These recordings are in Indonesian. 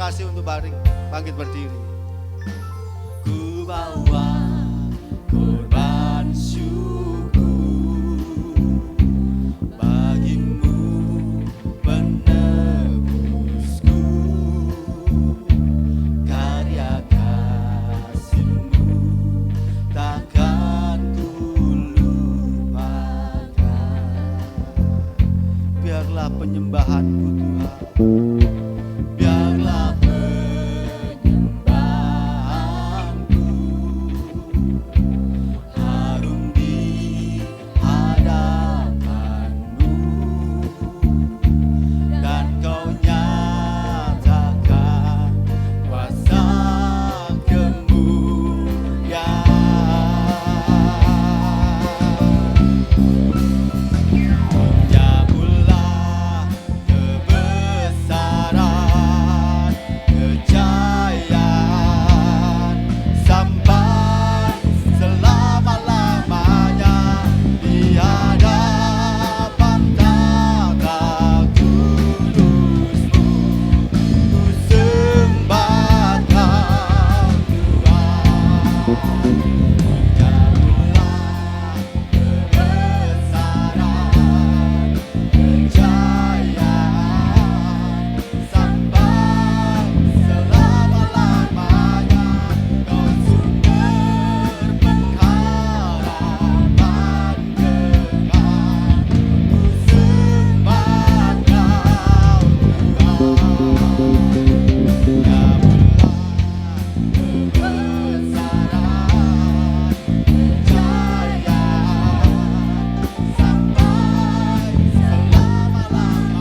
kasih untuk bangkit berdiri. Ku bawa korban syukur bagimu penebusku, karya kasih-Mu takkan ku lupakan. Biarlah penyembahanku Tuhan, biarlah penyembahanku harum di hadapan-Mu, dan Kau nyatakan kuasa kemuliaan. Menyambutlah kebesaran kejayaan sampai selama-lamanya di hadapan tahta kudus-Mu. Ku sembah Kau Tuhan. Menyambutlah kebesaran kejayaan sampai selama-lamanya. Kau sumber pengharapan kekal. Ku sembah Kau Tuhan. Menyambutlah kebesaran kejayaan sampai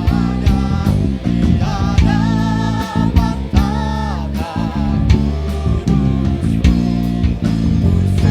selama-lamanya di hadapan tahta kudus-Mu. Ku sembah Kau Tuhan.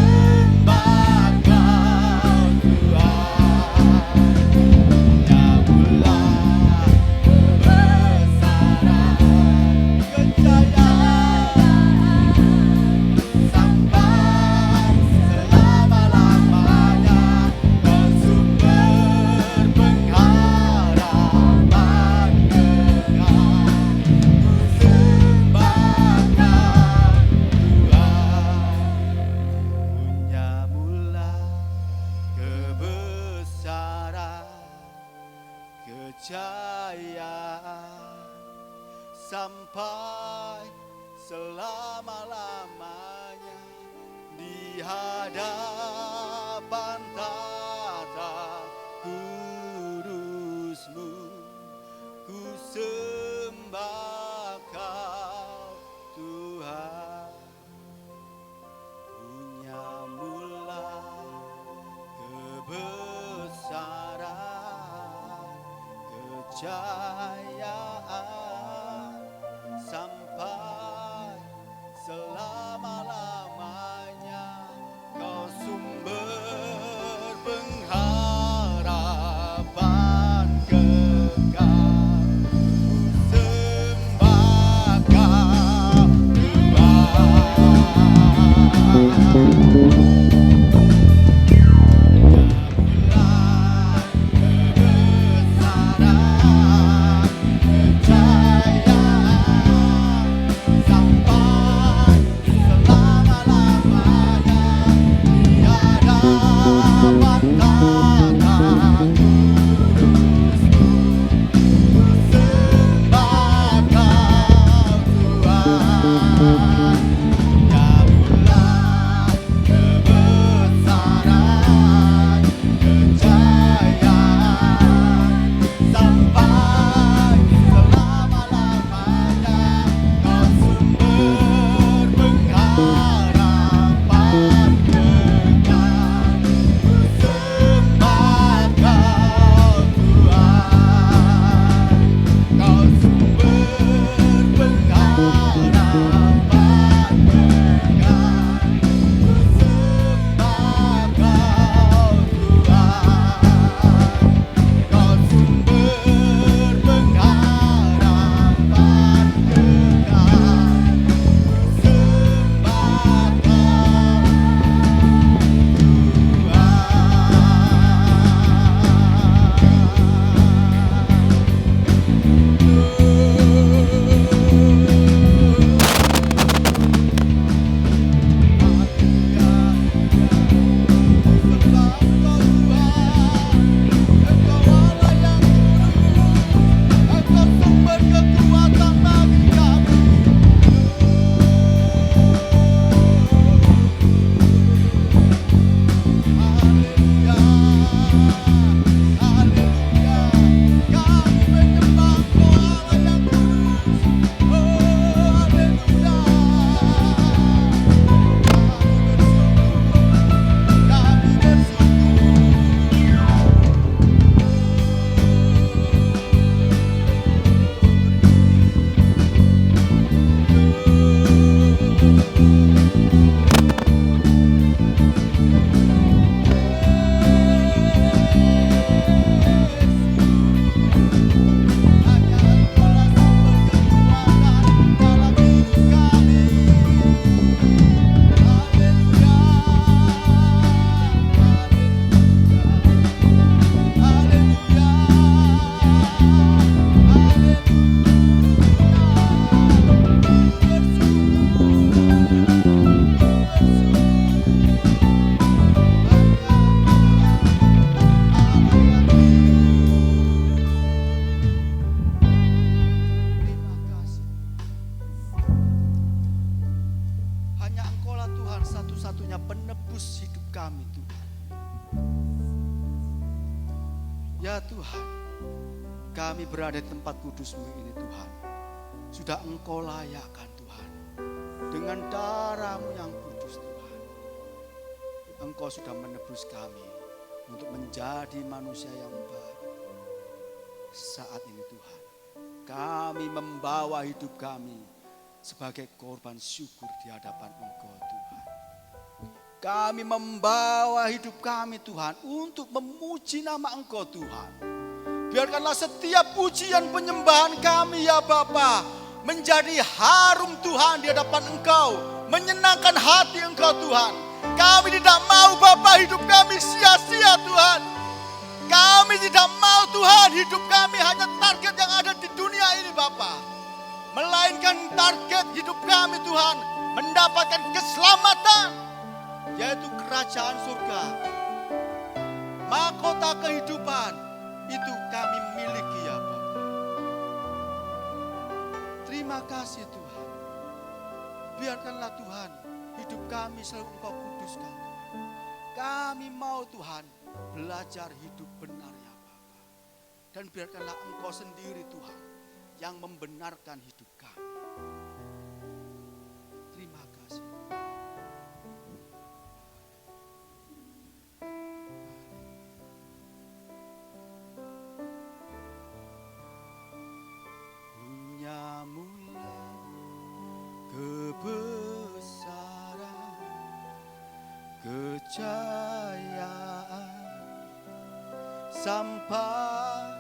Menyambutlah kebesaran kejayaan sampai selama-lamanya. Kau sumber pengharapan kekal. Ku sembah Kau Tuhan. Menyambutlah kebesaran kejayaan sampai selama-lamanya di hadapan tahta kudus-Mu. Ku sembah Kau Tuhan. Menyambutlah kebesaran kejayaan sampai selama-lamanya. Kau sumber pengharapan kekal. Ku sembah Kau Tuhan. Menyambutlah kebesaran kejayaan Ya Tuhan, kami berada di tempat kudus-Mu ini Tuhan. Sudah Engkau layakkan Tuhan. Dengan darah-Mu yang kudus Tuhan. Engkau sudah menebus kami untuk menjadi manusia yang baru. Saat ini Tuhan, kami membawa hidup kami sebagai korban syukur di hadapan Engkau Tuhan. Kami membawa hidup kami Tuhan untuk memuji nama Engkau Tuhan. Biarkanlah setiap pujian penyembahan kami ya Bapa menjadi harum Tuhan di hadapan Engkau. Menyenangkan hati Engkau Tuhan. Kami tidak mau Bapa hidup kami sia-sia Tuhan. Kami tidak mau Tuhan hidup kami hanya target yang ada di dunia ini Bapa. Melainkan target hidup kami Tuhan mendapatkan keselamatan. Yaitu kerajaan surga. Mahkota kehidupan itu kami miliki ya Bapa. Terima kasih Tuhan. Biarkanlah Tuhan hidup kami selalu Engkau kuduskan Tuhan. Kami mau Tuhan belajar hidup benar ya Bapa. Dan biarkanlah Engkau sendiri Tuhan yang membenarkan hidup kami. Terima kasih. Kebesaran, kejayaan sampai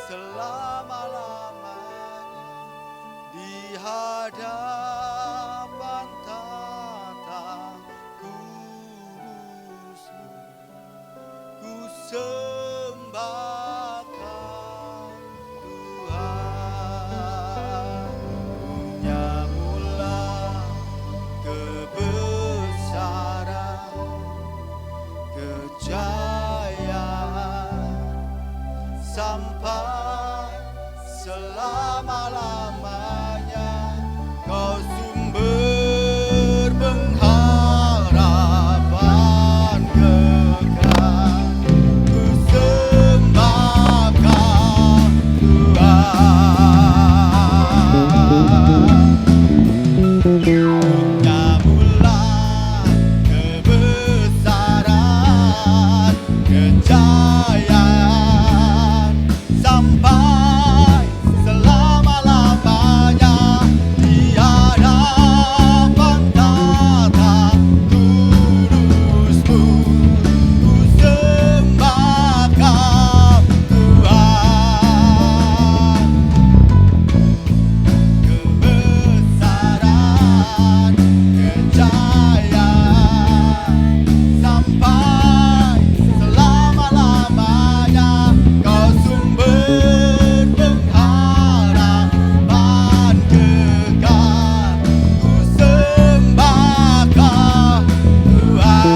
selama-lamanya di hadapan tata kudus-Mu. Ku sembahkan Tuhan. Punyamulah kebesaran, kejayaan sampai selama-lamanya. Kau sumber pengharapan kekal. Ku sembahkan Tuhan. Punyamulah kebesaran, kejayaan sampai selama-lamanya di hadapan tata kudus-Mu. Ku sembahkan Tuhan. Kebesaran, kejayaan sampai selama-lamanya. Kau sumber pengharapan kekal. Ku sembahkan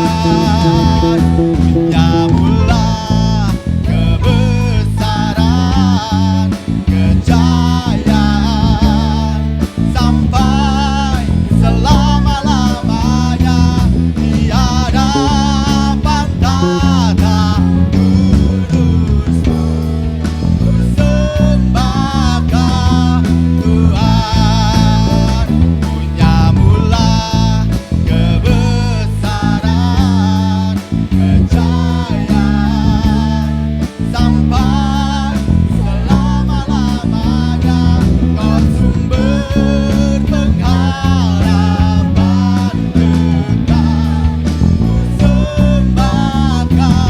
Tuhan. Punyamulah kebesaran, kejayaan sampai selama-lamanya di hadapan tata kudus-Mu. Ku sembahkan Tuhan. Punyamulah kebesaran, kejayaan sampai selama-lamanya. Kau sumber pengharapan kekal. Ku sembahkan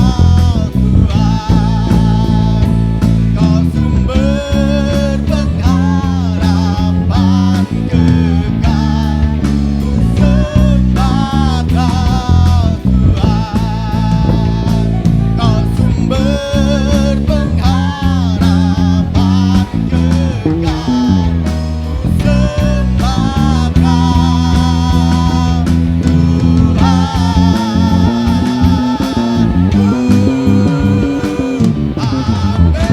Tuhan. Kau sumber pengharapan kekal. Ku sembahkan Tuhan. Kau sumber pengharapan kekal. Ku sembahkan Tuhan. Amin.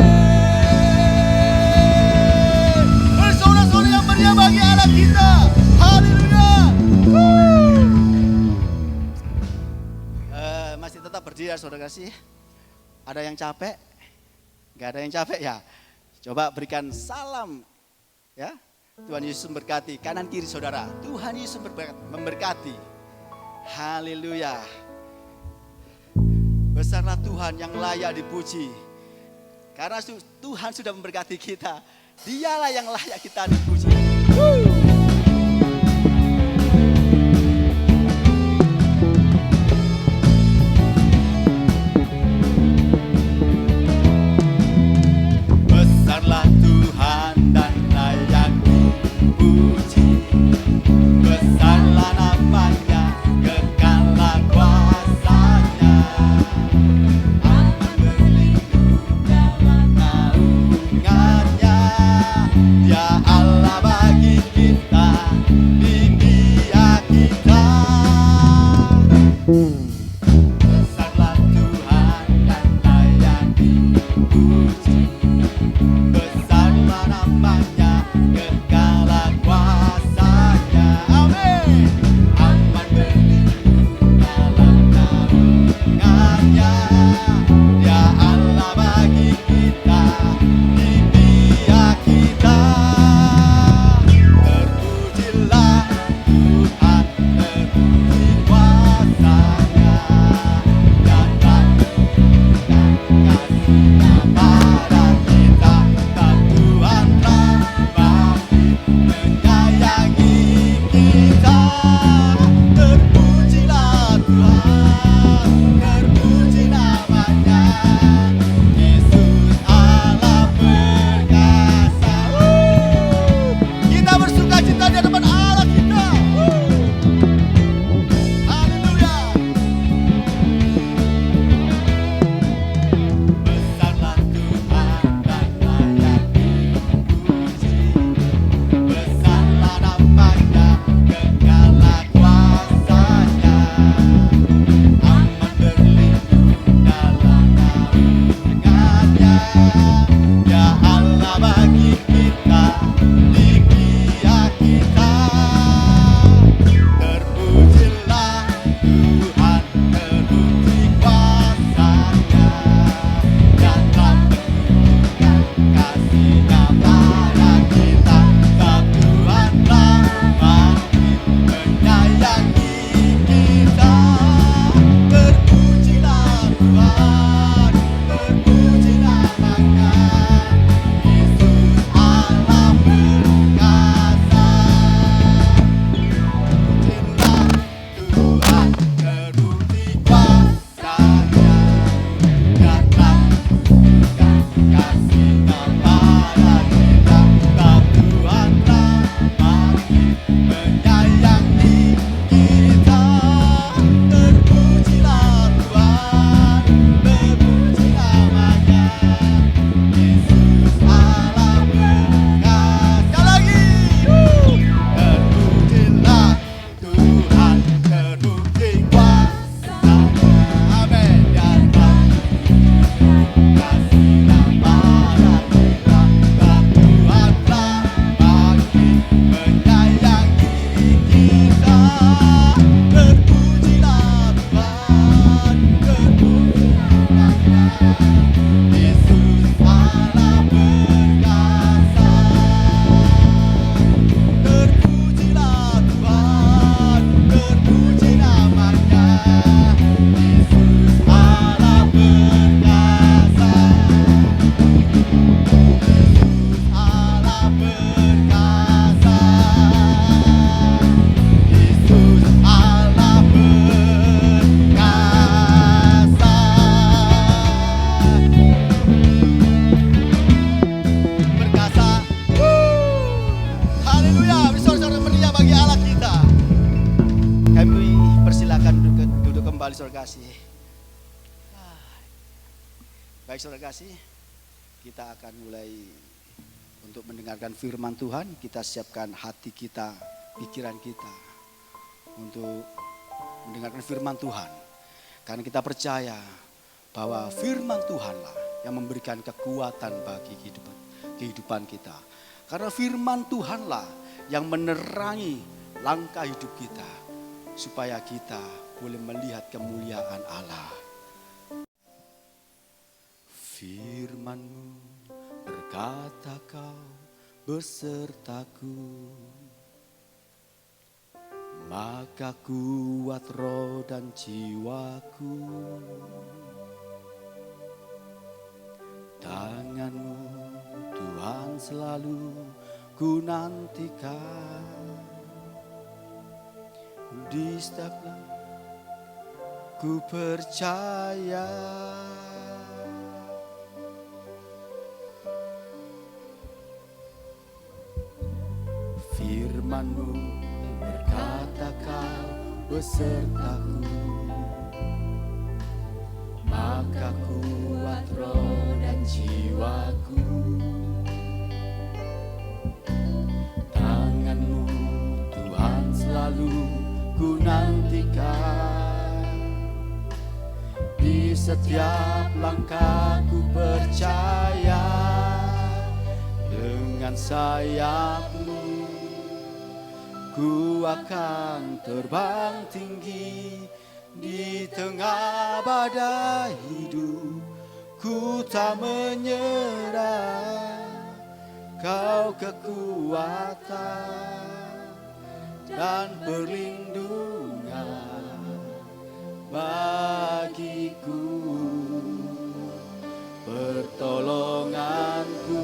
Bersorak-sorai yang meriah bagi Allah kita. Haleluya. Masih tetap berdiri ya saudara kasih. Ada yang capek? Gak ada yang capek ya? Coba berikan salam ya. Tuhan Yesus memberkati. Kanan kiri saudara. Tuhan Yesus memberkati. Haleluya. Besarlah Tuhan yang layak dipuji. Karena Tuhan sudah memberkati kita. Dialah yang layak kita dipuji. Besarlah Tuhan dan layak dipuji. Besarlah namanya, kekallah kuasanya. Aman berlindung dalam naungannya. Dia Allah bagi kita, dunia kita. Besarlah Tuhan dan layak dipuji. Besarlah namanya, kekallah kuasanya. Amin. Aman berlindung dalam naungannya. Dia Allah bagi kita, dunia kita. Terpujilah Tuhan, terpuji kuasanya. Datang kasih pada kita. Tak Tuhan rahmati menyayangi kita. Terpujilah Tuhan, terpuji namanya. Yesus Allah perkasa. Kita bersuka cita di hadapan Allah kita. Haleluya. Besarlah Tuhan dan layak dipuji. Besarlah namanya, kekallah kuasanya. Aman berlindung dalam naungannya. Ya Allah bagi kita, dunia kita. Terpujilah Tuhan, terpuji kuasanya. Datang menunjukkan kasih-Nya pada kita. Tak Tuhan rahmati menyayangi kita. Terpujilah Tuhan, terpuji namanya. Yesus Allah perkasa. Terpujilah Tuhan, terpuji kuasanya. Datang menunjukkan kasih-Nya pada kita. Tak Tuhan rahmati menyayangi kita. Terpujilah Tuhan, terpuji namanya. Yesus Allah perkasa. Lagi. Terpujilah Tuhan, terpuji kuasanya. Amin. Datang kasih-Nya pada kita. Tak Tuhan rahmati menyayangi kita. Terpujilah Tuhan, terpuji namanya. Yesus Allah perkasa. Terpujilah Tuhan, terpuji namanya. Yesus Allah perkasa. Yesus Allah perkasa. Yesus Allah perkasa. Perkasa. Haleluya. Bersorak-sorak meriah bagi Allah kita. Kami persilakan duduk kembali saudara kasih. Baik saudara kasih, kita akan mulai untuk mendengarkan firman Tuhan. Kita siapkan hati kita, pikiran kita untuk mendengarkan firman Tuhan. Karena kita percaya bahwa firman Tuhanlah yang memberikan kekuatan bagi kehidupan kita. Karena firman Tuhanlah yang menerangi langkah hidup kita, supaya kita boleh melihat kemuliaan Allah. Firman-Mu berkata Kau besertaku, maka kuat roh dan jiwaku. Tangan-Mu Tuhan selalu ku nantikan, di setiap langkah ku percaya. Firman-Mu berkata Kau besertaku, maka kuat roh dan jiwaku. Tangan-Mu Tuhan selalu ku nantikan, di setiap langkah ku percaya. Dengan sayap-Mu ku akan terbang tinggi, di tengah badai hidup ku tak menyerah. Kau kekuatan dan perlindungan bagiku, pertolonganku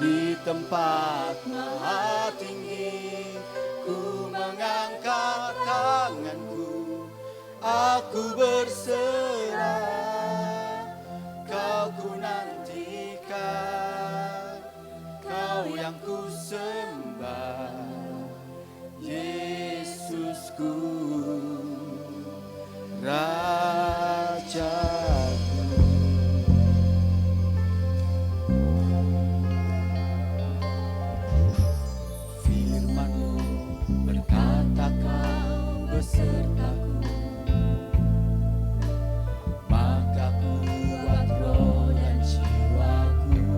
di tempat maha tinggi. Ku mengangkat tanganku, aku berserah. Kau ku nantikan, Kau yang ku sembah, Yesusku, Rajaku. Firman-Mu berkata Kau besertaku, maka kuat roh dan jiwaku.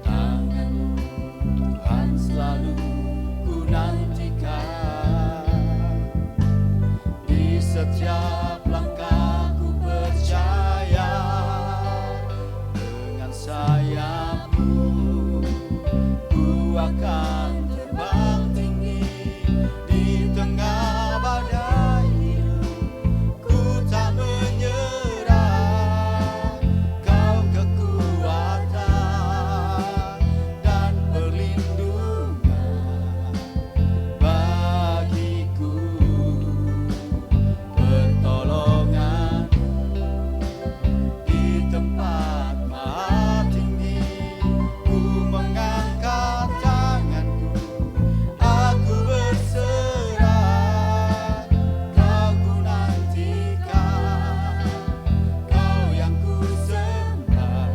Tangan-Mu Tuhan selalu ku nantikan, di setiap langkah ku percaya. Dengan sayap-Mu ku akan terbang tinggi, di tengah badai hidup ku tak menyerah. Kau kekuatan dan perlindungan bagiku, pertolongan di tempat maha tinggi. Ku mengangkat tanganku, aku berserah. Kau ku nantikan, Kau yang ku sembah,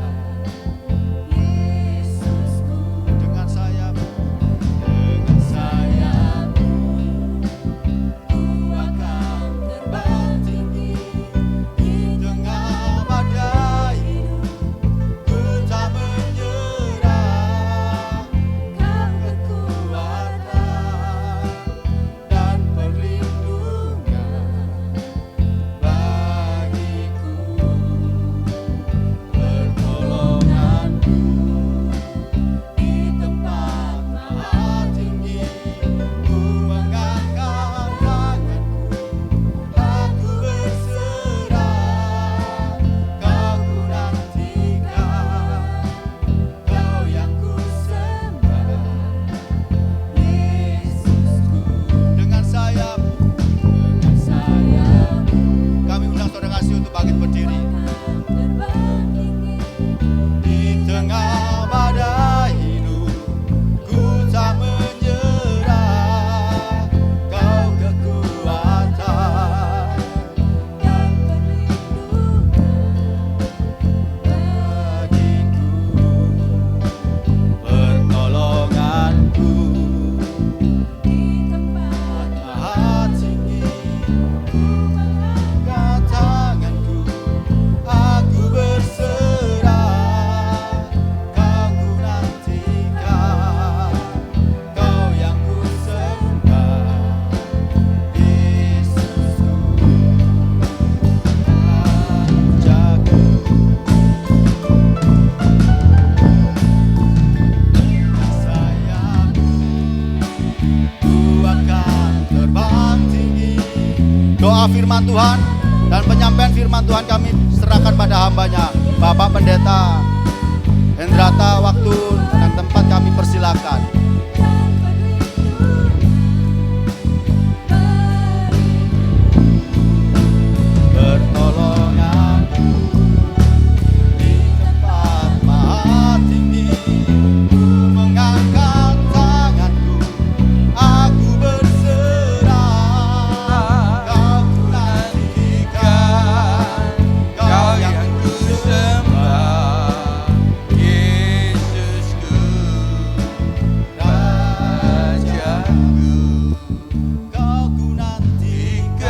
Yesusku. Dengan sayap-Mu ku akan terbang tinggi, di tengah badai hidup ku tak menyerah. Kau kekuatan dan perlindungan bagiku, pertolonganku di tempat maha tinggi. Ku mengangkat tanganku, aku berserah. Kau ku nantikan, Kau yang ku sembah, Yesusku. Dengan sayap-Mu kami undang saudara kasih untuk bangkit berdiri. Di tengah badai hidup ku tak menyerah. Kau kekuatan dan bagiku, pertolonganku di tempat maha tinggi. Ku mengangkat tanganku, aku berserah. membawa firman Tuhan dan penyampaian firman Tuhan kami serahkan pada hambanya, Bapak Pendeta Hendrata. Waktu dan tempat kami persilakan. Pertolonganku di tempat maha tinggi, mengangkat tanganku, aku berserah. Kau ku nantikan, Kau yang ku sembah, Yesusku, Rajaku. Kau ku nantikan,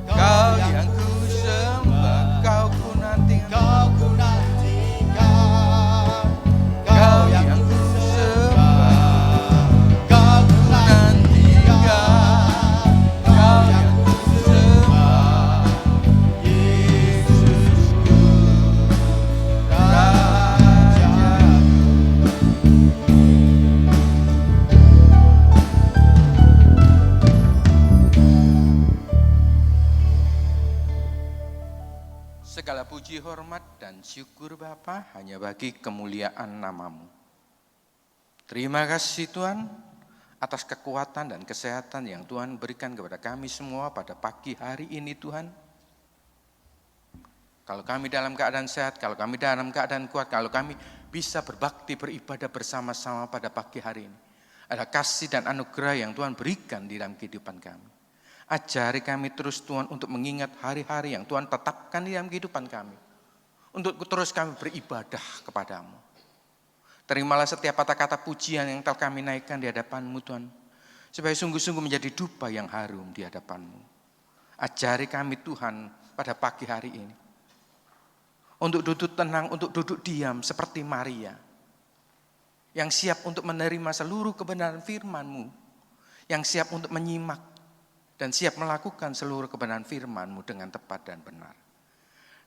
Kau yang ku sembah, Kau ku nantikan, Kau yang ku sembah, Kau ku nantikan, Kau yang ku sembah, Yesusku, Rajaku. Segala puji, hormat, dan syukur Bapa hanya bagi kemuliaan nama-Mu. Terima kasih Tuhan atas kekuatan dan kesehatan yang Tuhan berikan kepada kami semua pada pagi hari ini Tuhan. Kalau kami dalam keadaan sehat, kalau kami dalam keadaan kuat, kalau kami bisa berbakti beribadah bersama-sama pada pagi hari ini, ada kasih dan anugerah yang Tuhan berikan di dalam kehidupan kami. Ajari kami terus Tuhan untuk mengingat hari-hari yang Tuhan tetapkan di dalam kehidupan kami. Untuk terus kami beribadah kepadamu. Terimalah setiap kata-kata pujian yang telah kami naikkan di hadapan-Mu Tuhan. Supaya sungguh-sungguh menjadi dupa yang harum di hadapan-Mu. Ajari kami Tuhan pada pagi hari ini. Untuk duduk tenang, untuk duduk diam seperti Maria. Yang siap untuk menerima seluruh kebenaran firman-Mu. Yang siap untuk menyimak dan siap melakukan seluruh kebenaran firman-Mu dengan tepat dan benar.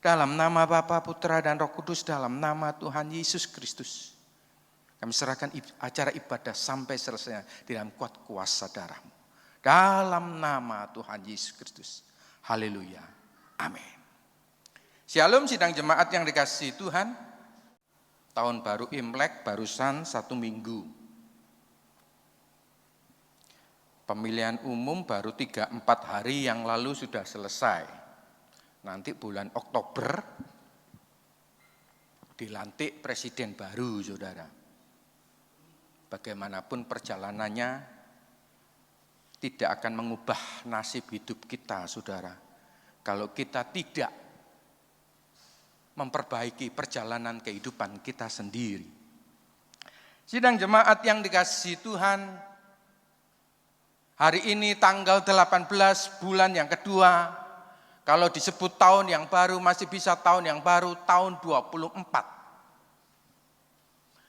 Dalam nama Bapa, Putra, dan Roh Kudus, dalam nama Tuhan Yesus Kristus, kami serahkan acara ibadah sampai selesai di dalam kuat kuasa darah-Mu. Dalam nama Tuhan Yesus Kristus. Haleluya. Amin. Shalom sidang jemaat yang dikasihi Tuhan. Tahun baru Imlek barusan 1 minggu. Pemilihan umum baru 3-4 hari yang lalu sudah selesai. Nanti bulan Oktober dilantik presiden baru, saudara. Bagaimanapun perjalanannya tidak akan mengubah nasib hidup kita, saudara. Kalau kita tidak memperbaiki perjalanan kehidupan kita sendiri. Sidang jemaat yang dikasihi Tuhan, hari ini tanggal 18 bulan yang kedua, kalau disebut tahun yang baru masih bisa tahun yang baru, tahun 24.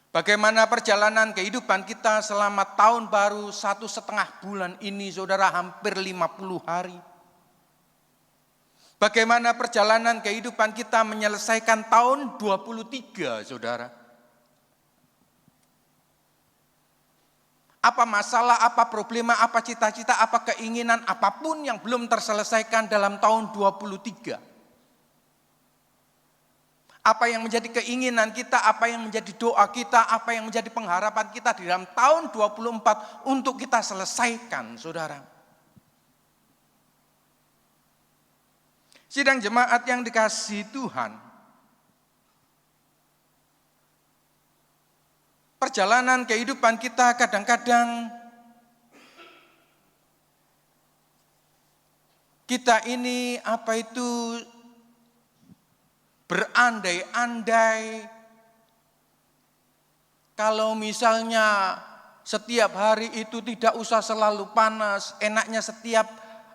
Bagaimana perjalanan kehidupan kita selama tahun baru 1,5 bulan ini, saudara, hampir 50 hari. Bagaimana perjalanan kehidupan kita menyelesaikan tahun 23, saudara. Apa masalah, apa problema, apa cita-cita, apa keinginan, apapun yang belum terselesaikan dalam tahun 23. Apa yang menjadi keinginan kita, apa yang menjadi doa kita, apa yang menjadi pengharapan kita di dalam tahun 24 untuk kita selesaikan, saudara. Sidang jemaat yang dikasihi Tuhan, perjalanan kehidupan kita kadang-kadang kita ini berandai-andai kalau misalnya setiap hari itu tidak usah selalu panas, enaknya setiap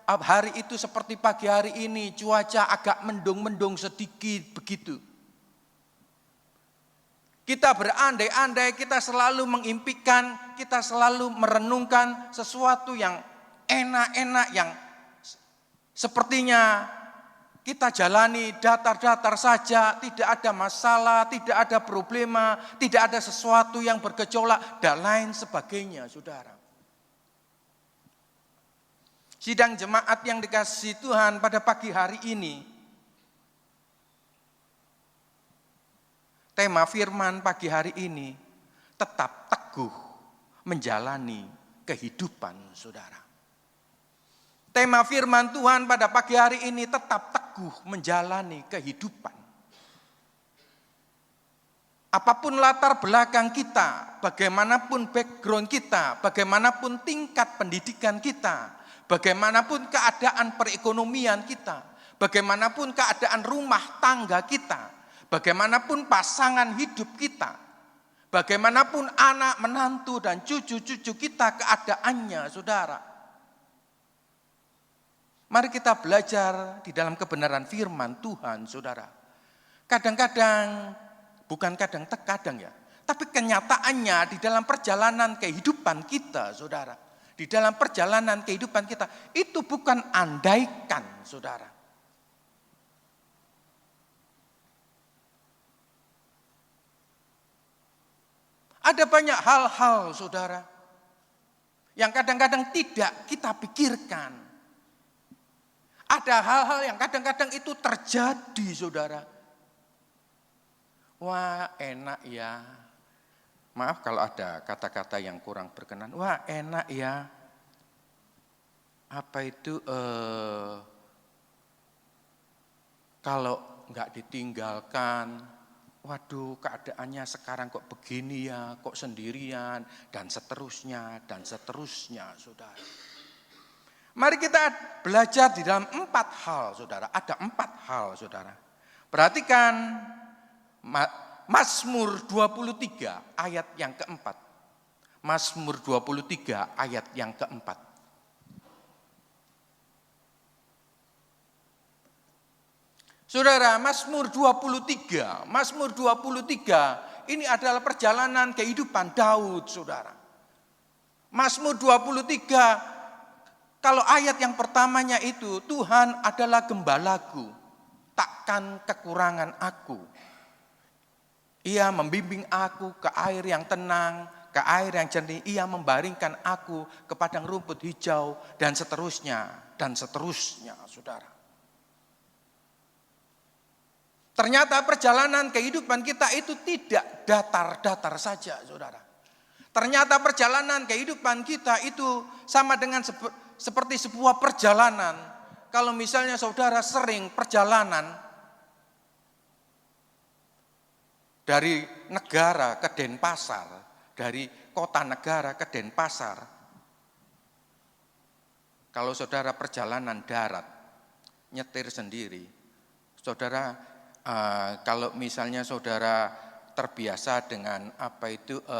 hari itu seperti pagi hari ini cuaca agak mendung-mendung sedikit begitu. Kita berandai-andai, kita selalu mengimpikan, kita selalu merenungkan sesuatu yang enak-enak, yang sepertinya kita jalani datar-datar saja, tidak ada masalah, tidak ada problema, tidak ada sesuatu yang bergejolak, dan lain sebagainya, saudara. Sidang jemaat yang dikasihi Tuhan pada pagi hari ini, tema firman pagi hari ini, tetap teguh menjalani kehidupan saudara. Tema firman Tuhan pada pagi hari ini, tetap teguh menjalani kehidupan. Apapun latar belakang kita, bagaimanapun background kita, bagaimanapun tingkat pendidikan kita, bagaimanapun keadaan perekonomian kita, bagaimanapun keadaan rumah tangga kita, bagaimanapun pasangan hidup kita, bagaimanapun anak, menantu, dan cucu-cucu kita keadaannya, saudara. Mari kita belajar di dalam kebenaran firman Tuhan, saudara. Kadang-kadang, bukan kadang-kadang ya, tapi kenyataannya di dalam perjalanan kehidupan kita, saudara. Di dalam perjalanan kehidupan kita, itu bukan andaikan, saudara. Ada banyak hal-hal, saudara, yang kadang-kadang tidak kita pikirkan. Ada hal-hal yang kadang-kadang itu terjadi, saudara. Wah, enak ya. Maaf kalau ada kata-kata yang kurang berkenan. Wah, enak ya. Apa itu kalau nggak ditinggalkan, waduh keadaannya sekarang kok begini ya, kok sendirian, dan seterusnya, saudara. Mari kita belajar di dalam 4 hal, saudara. Ada 4 hal, saudara. Perhatikan Mazmur 23 ayat yang keempat. Mazmur 23 ayat yang keempat. Saudara, Mazmur 23 ini adalah perjalanan kehidupan Daud, saudara. Mazmur 23, kalau ayat yang pertamanya itu, Tuhan adalah gembalaku, takkan kekurangan aku. Ia membimbing aku ke air yang tenang, ke air yang jernih. Ia membaringkan aku ke padang rumput hijau, dan seterusnya, saudara. Ternyata perjalanan kehidupan kita itu tidak datar-datar saja, saudara. Ternyata perjalanan kehidupan kita itu sama dengan seperti sebuah perjalanan. Kalau misalnya saudara sering perjalanan dari negara ke Denpasar, dari kota negara ke Denpasar. Kalau saudara perjalanan darat, nyetir sendiri, saudara kalau misalnya saudara terbiasa dengan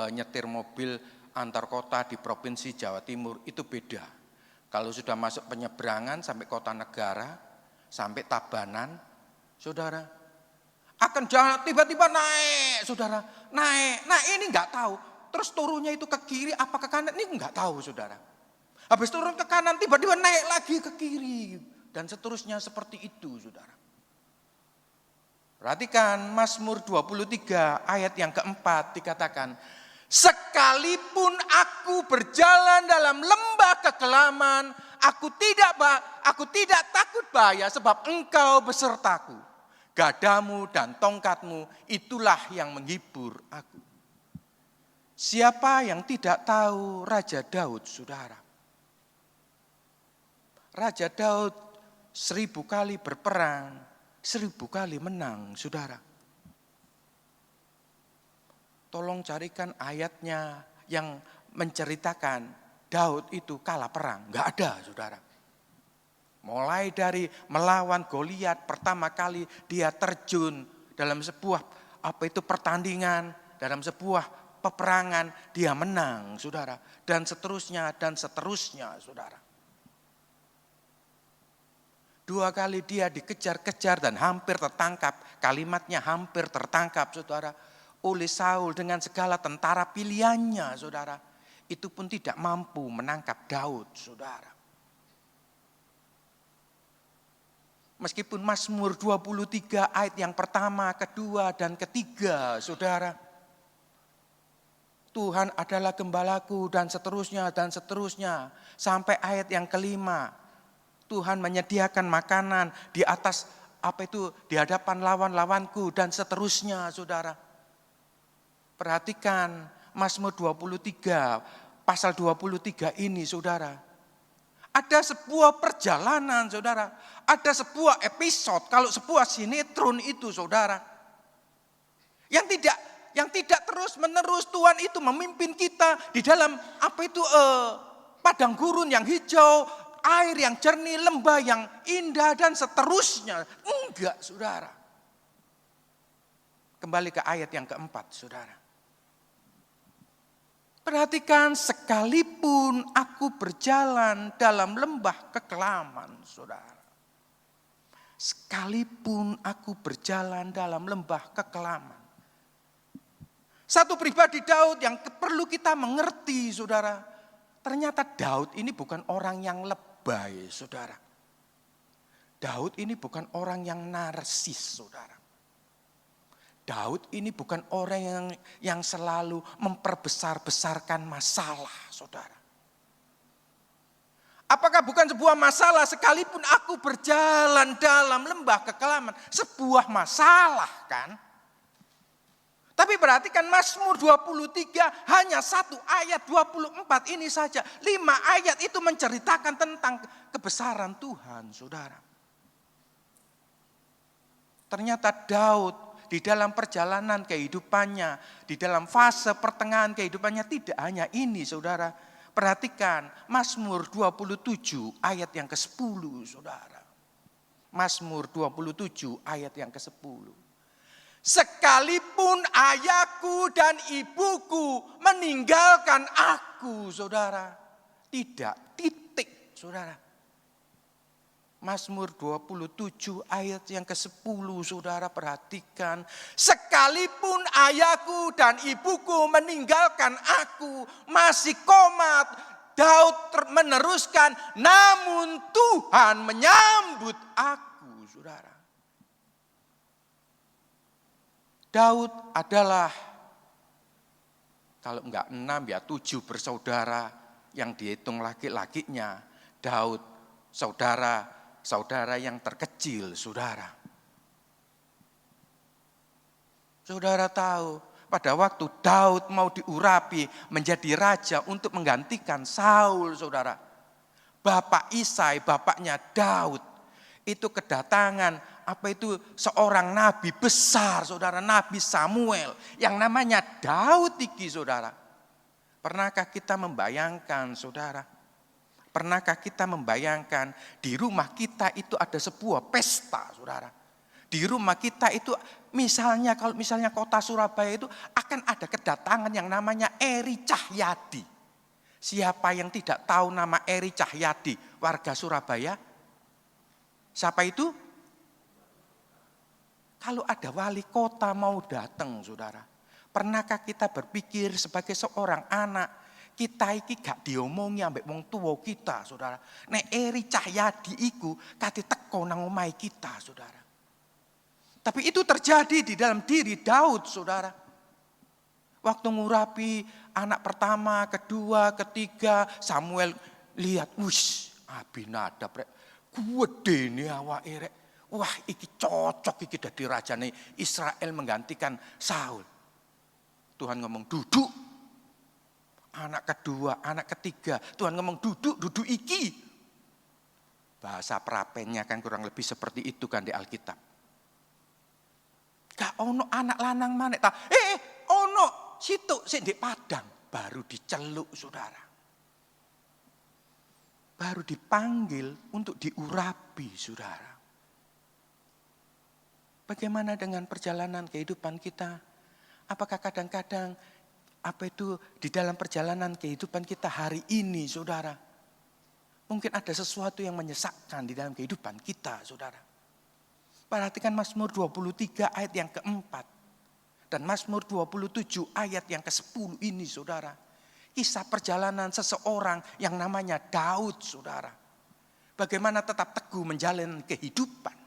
nyetir mobil antar kota di Provinsi Jawa Timur, itu beda. Kalau sudah masuk penyeberangan sampai kota negara, sampai Tabanan, saudara, akan jalan tiba-tiba naik, saudara, naik ini nggak tahu. Terus turunnya itu ke kiri apa ke kanan ini nggak tahu, saudara. Habis turun ke kanan tiba-tiba naik lagi ke kiri, dan seterusnya seperti itu, saudara. Perhatikan Mazmur 23 ayat yang keempat dikatakan, sekalipun aku berjalan dalam lembah kekelaman, aku tidak takut bahaya, sebab Engkau besertaku. Gadamu dan tongkatmu itulah yang menghibur aku. Siapa yang tidak tahu Raja Daud, saudara? Raja Daud 1000 kali berperang, 1000 kali menang, saudara. Tolong carikan ayatnya yang menceritakan Daud itu kalah perang. Enggak ada, saudara. Mulai dari melawan Goliat, pertama kali dia terjun dalam sebuah pertandingan, dalam sebuah peperangan, dia menang, saudara. Dan seterusnya, saudara. 2 kali dia dikejar-kejar dan hampir tertangkap. Kalimatnya hampir tertangkap, saudara. Oleh Saul dengan segala tentara pilihannya, saudara. Itu pun tidak mampu menangkap Daud, saudara. Meskipun Mazmur 23 ayat yang pertama, kedua, dan ketiga, saudara. Tuhan adalah gembalaku dan seterusnya. Sampai ayat yang kelima. Tuhan menyediakan makanan di atas di hadapan lawan-lawanku dan seterusnya, saudara. Perhatikan Mazmur 23, pasal 23 ini, saudara. Ada sebuah perjalanan, saudara. Ada sebuah episode, kalau sebuah sinetron itu, saudara. Yang tidak terus-menerus Tuhan itu memimpin kita di dalam padang gurun yang hijau, air yang jernih, lembah yang indah dan seterusnya. Enggak, saudara. Kembali ke ayat yang keempat, saudara. Perhatikan, sekalipun aku berjalan dalam lembah kekelaman, saudara. Sekalipun aku berjalan dalam lembah kekelaman. Satu pribadi Daud yang perlu kita mengerti, saudara. Ternyata Daud ini bukan orang yang lebay, saudara. Daud ini bukan orang yang narsis, saudara. Daud ini bukan orang yang selalu memperbesar-besarkan masalah, saudara. Apakah bukan sebuah masalah sekalipun aku berjalan dalam lembah kekelaman? Sebuah masalah, kan? Tapi perhatikan Mazmur 23 hanya 1 ayat 24 ini saja. 5 ayat itu menceritakan tentang kebesaran Tuhan, saudara. Ternyata Daud di dalam perjalanan kehidupannya, di dalam fase pertengahan kehidupannya tidak hanya ini, saudara. Perhatikan Mazmur 27 ayat yang ke-10, saudara. Mazmur 27 ayat yang ke-10. Sekalipun ayahku dan ibuku meninggalkan aku, saudara. Tidak, titik, saudara. Mazmur 27 ayat yang ke-10, saudara, perhatikan. Sekalipun ayahku dan ibuku meninggalkan aku, masih komat, Daud meneruskan, namun Tuhan menyambut aku, saudara. Daud adalah, kalau enggak 6 ya 7 bersaudara, yang dihitung laki-lakinya. Daud saudara yang terkecil, saudara. Saudara tahu, pada waktu Daud mau diurapi menjadi raja untuk menggantikan Saul, saudara. Bapak Isai, bapaknya Daud, itu kedatangan seorang nabi besar, saudara, Nabi Samuel, yang namanya Daud iki, saudara. Pernahkah kita membayangkan, saudara? Pernahkah kita membayangkan di rumah kita itu ada sebuah pesta, saudara? Di rumah kita itu kalau misalnya kota Surabaya itu akan ada kedatangan yang namanya Eri Cahyadi. Siapa yang tidak tahu nama Eri Cahyadi, warga Surabaya? Siapa itu? Kalau ada wali kota mau datang, saudara. Pernahkah kita berpikir sebagai seorang anak, kita iki gak diomongi ambek wong tuwa kita, saudara. Nek Eri Cahyadi iku kate teko nang omahe kita, saudara. Tapi itu terjadi di dalam diri Daud, saudara. Waktu ngurapi anak pertama, kedua, ketiga, Samuel lihat, Abinadab rek, gedene awake rek. Wah, iki cocok iki dadi rajane Israel menggantikan Saul. Tuhan ngomong duduk. Anak kedua, anak ketiga, Tuhan ngomong duduk iki. Bahasa prapennya kan kurang lebih seperti itu kan di Alkitab. Gak ono anak lanang maneh ta. Ono situ sing ndek padang baru diceluk, saudara. Baru dipanggil untuk diurapi, saudara. Bagaimana dengan perjalanan kehidupan kita? Apakah kadang-kadang di dalam perjalanan kehidupan kita hari ini, saudara, mungkin ada sesuatu yang menyesakkan di dalam kehidupan kita, saudara. Perhatikan Mazmur 23 ayat yang keempat. Dan Mazmur 27 ayat yang ke-10 ini, saudara. Kisah perjalanan seseorang yang namanya Daud, saudara. Bagaimana tetap teguh menjalani kehidupan.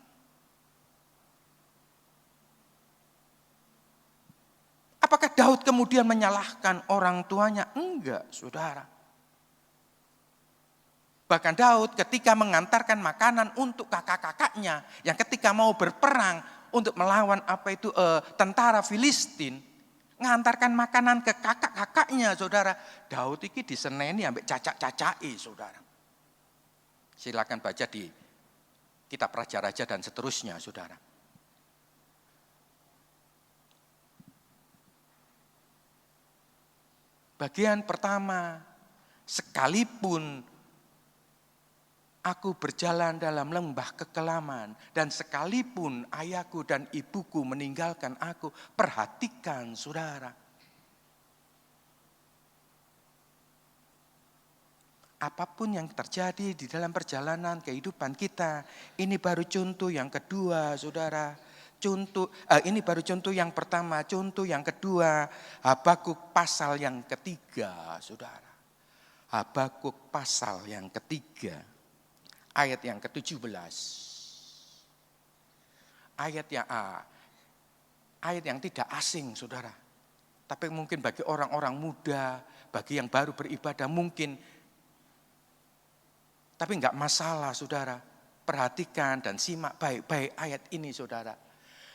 Apakah Daud kemudian menyalahkan orang tuanya? Enggak, saudara. Bahkan Daud ketika mengantarkan makanan untuk kakak-kakaknya yang ketika mau berperang untuk melawan tentara Filistin, ngantarkan makanan ke kakak-kakaknya, saudara. Daud ini diseneni ambek cacak-cacai, saudara. Silakan baca di kitab Raja-Raja dan seterusnya, saudara. Bagian pertama, sekalipun aku berjalan dalam lembah kekelaman, dan sekalipun ayahku dan ibuku meninggalkan aku, perhatikan saudara. Apapun yang terjadi di dalam perjalanan kehidupan kita, ini baru contoh yang kedua, saudara. Ini baru contoh yang pertama, contoh yang kedua, Habakuk pasal yang ketiga, saudara. Habakuk pasal yang ketiga, ayat yang ke-17. Ayat yang tidak asing, saudara. Tapi mungkin bagi orang-orang muda, bagi yang baru beribadah mungkin. Tapi enggak masalah, saudara. Perhatikan dan simak baik-baik ayat ini, saudara.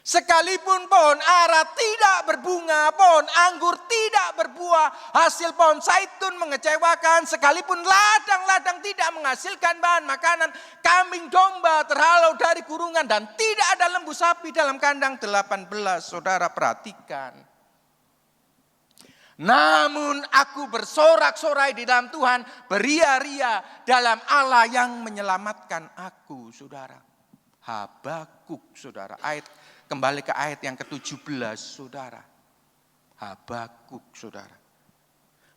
Sekalipun pohon ara tidak berbunga, pohon anggur tidak berbuah, hasil pohon zaitun mengecewakan, sekalipun ladang-ladang tidak menghasilkan bahan makanan, kambing domba terhalau dari kurungan, dan tidak ada lembu sapi dalam kandang. 18, saudara perhatikan. Namun aku bersorak-sorai di dalam Tuhan, beria-ria dalam Allah yang menyelamatkan aku, saudara. Habakuk, saudara. Kembali ke ayat yang ke-17, saudara. Habakuk, saudara.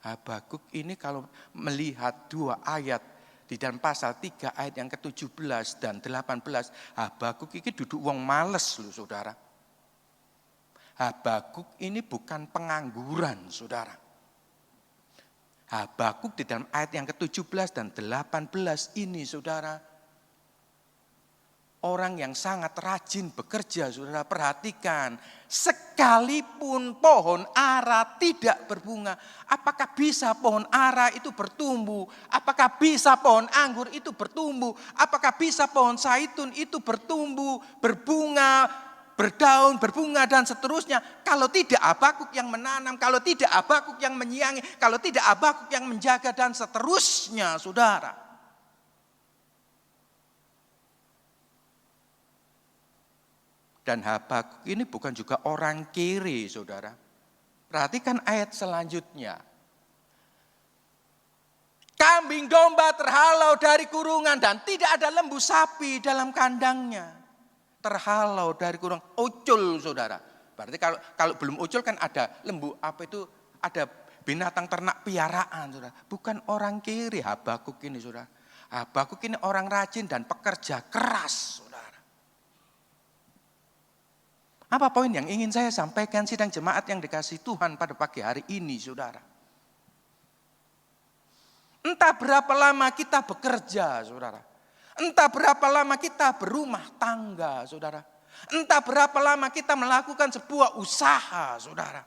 Habakuk ini kalau melihat dua ayat di dalam pasal 3 ayat yang ke-17 dan 18, Habakuk ini duduk wong males loh, saudara. Habakuk ini bukan pengangguran, saudara. Habakuk di dalam ayat yang ke-17 dan 18 ini, saudara, orang yang sangat rajin bekerja, saudara. Perhatikan, sekalipun pohon ara tidak berbunga, apakah bisa pohon ara itu bertumbuh? Apakah bisa pohon anggur itu bertumbuh? Apakah bisa pohon zaitun itu bertumbuh, berbunga, berdaun, berbunga dan seterusnya? Kalau tidak Habakuk yang menanam, kalau tidak Habakuk yang menyiangi, kalau tidak Habakuk yang menjaga dan seterusnya, saudara. Dan Habakuk ini bukan juga orang kiri, saudara. Perhatikan ayat selanjutnya. Kambing domba terhalau dari kurungan dan tidak ada lembu sapi dalam kandangnya. Terhalau dari kurungan, ucul, saudara. Berarti kalau belum ucul kan ada lembu, ada binatang ternak piaraan, saudara. Bukan orang kiri Habakuk ini, saudara. Habakuk ini orang rajin dan pekerja keras, saudara. Apa poin yang ingin saya sampaikan sidang jemaat yang dikasihi Tuhan pada pagi hari ini, saudara? Entah berapa lama kita bekerja, saudara. Entah berapa lama kita berumah tangga, saudara. Entah berapa lama kita melakukan sebuah usaha, saudara.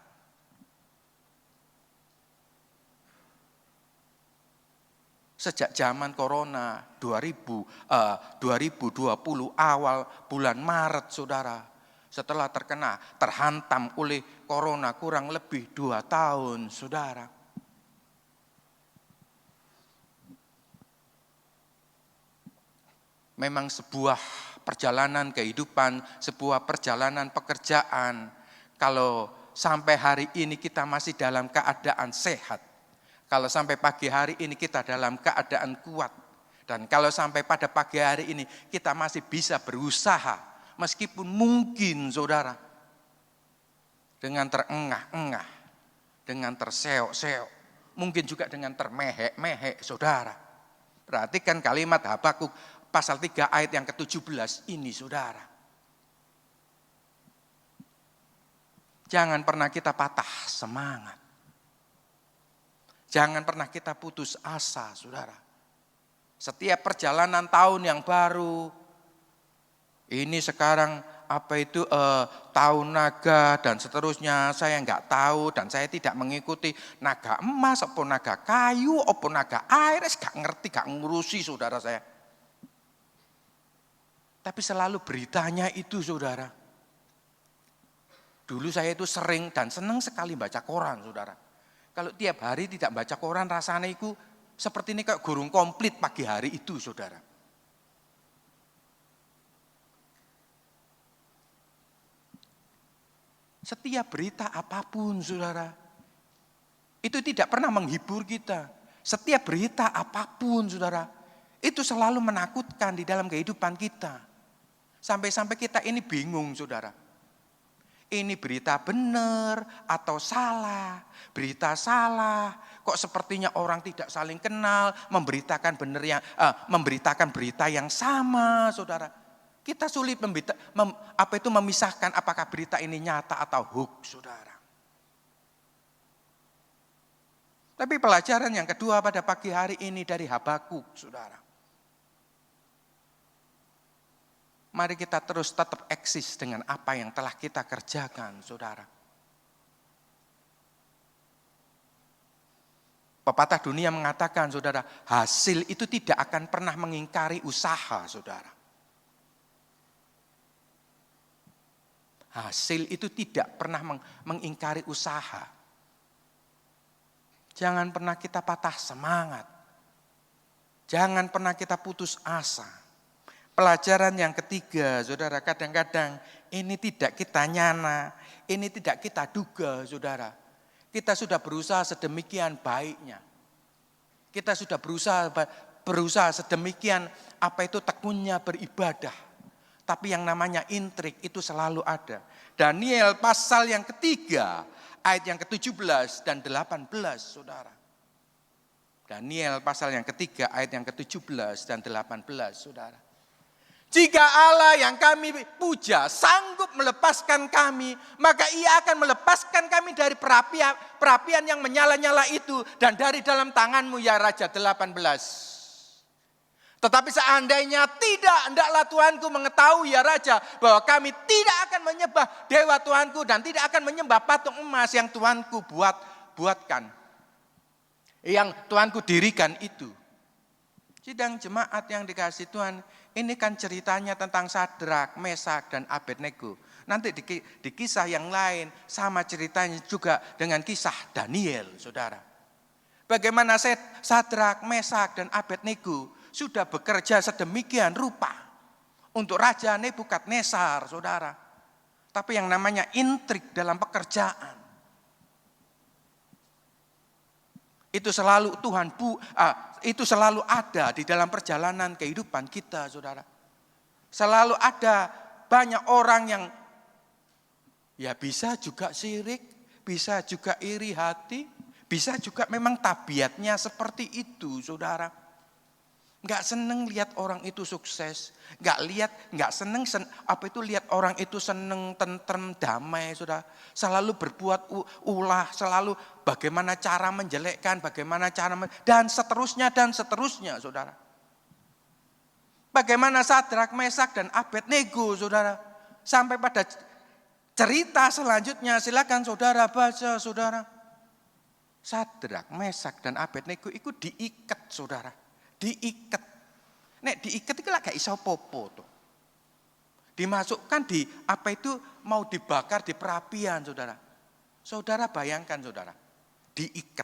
Sejak zaman corona 2020 awal bulan Maret, saudara. Setelah terhantam oleh corona kurang lebih 2 tahun, saudara. Memang sebuah perjalanan kehidupan, sebuah perjalanan pekerjaan. Kalau sampai hari ini kita masih dalam keadaan sehat. Kalau sampai pagi hari ini kita dalam keadaan kuat. Dan kalau sampai pada pagi hari ini kita masih bisa berusaha. Meskipun mungkin, saudara, dengan terengah-engah, dengan terseok-seok, mungkin juga dengan termehek-mehek, saudara. Perhatikan kalimat Habakuk pasal 3 ayat yang ke-17 ini, saudara. Jangan pernah kita patah semangat. Jangan pernah kita putus asa, saudara. Setiap perjalanan tahun yang baru, ini sekarang tahun naga dan seterusnya, saya nggak tahu dan saya tidak mengikuti naga emas, apa naga kayu, apa naga air, gak ngerti, gak ngurusi saudara saya. Tapi selalu beritanya itu saudara. Dulu saya itu sering dan senang sekali baca koran saudara. Kalau tiap hari tidak baca koran rasanya itu seperti ini kayak gurung komplit pagi hari itu saudara. Setiap berita apapun saudara, itu tidak pernah menghibur kita. Setiap berita apapun saudara, itu selalu menakutkan di dalam kehidupan kita. Sampai-sampai kita ini bingung saudara. Ini berita benar atau salah, berita salah. Kok sepertinya orang tidak saling kenal, memberitakan berita yang sama saudara. Kita sulit memisahkan apakah berita ini nyata atau hoax, saudara. Tapi pelajaran yang kedua pada pagi hari ini dari Habakuk, saudara. Mari kita terus tetap eksis dengan apa yang telah kita kerjakan, saudara. Pepatah dunia mengatakan, saudara, hasil itu tidak akan pernah mengingkari usaha, saudara. Hasil itu tidak pernah mengingkari usaha. Jangan pernah kita patah semangat. Jangan pernah kita putus asa. Pelajaran yang ketiga, saudara, kadang-kadang ini tidak kita nyana, ini tidak kita duga, saudara. Kita sudah berusaha sedemikian baiknya. Kita sudah berusaha sedemikian tekunnya beribadah. Tapi yang namanya intrik itu selalu ada. Daniel pasal yang ketiga, ayat yang ke-17 dan 18, saudara. Daniel pasal yang ketiga, ayat yang ke-17 dan 18, saudara. Jika Allah yang kami puja sanggup melepaskan kami, maka Ia akan melepaskan kami dari perapian yang menyala-nyala itu dan dari dalam tanganmu ya Raja. 18. Tetapi seandainya tidak, hendaklah Tuanku mengetahui ya Raja, bahwa kami tidak akan menyembah dewa Tuanku dan tidak akan menyembah patung emas yang Tuanku buatkan. Yang Tuanku dirikan itu. Sidang jemaat yang dikasih Tuhan, ini kan ceritanya tentang Sadrak, Mesak dan Abednego. Nanti di kisah yang lain sama ceritanya juga dengan kisah Daniel, saudara. Bagaimana Sadrak, Mesak dan Abednego sudah bekerja sedemikian rupa untuk Raja Nebukadnezar, saudara. Tapi yang namanya intrik dalam pekerjaan, itu selalu itu selalu ada di dalam perjalanan kehidupan kita, saudara. Selalu ada banyak orang yang ya bisa juga sirik, bisa juga iri hati, bisa juga memang tabiatnya seperti itu, saudara. Nggak seneng lihat orang itu sukses, nggak seneng lihat orang itu seneng, tentrem, damai, saudara. Selalu berbuat ulah, selalu bagaimana cara menjelekkan, dan seterusnya, saudara. Bagaimana Sadrak, Mesak dan Abednego, saudara. Sampai pada cerita selanjutnya, silakan saudara baca, saudara. Sadrak, Mesak dan Abednego itu diikat, saudara. Diikat. Nek diikat itu gak iso popo tuh. Dimasukkan mau dibakar di perapian, saudara. Saudara bayangkan, saudara. Diikat.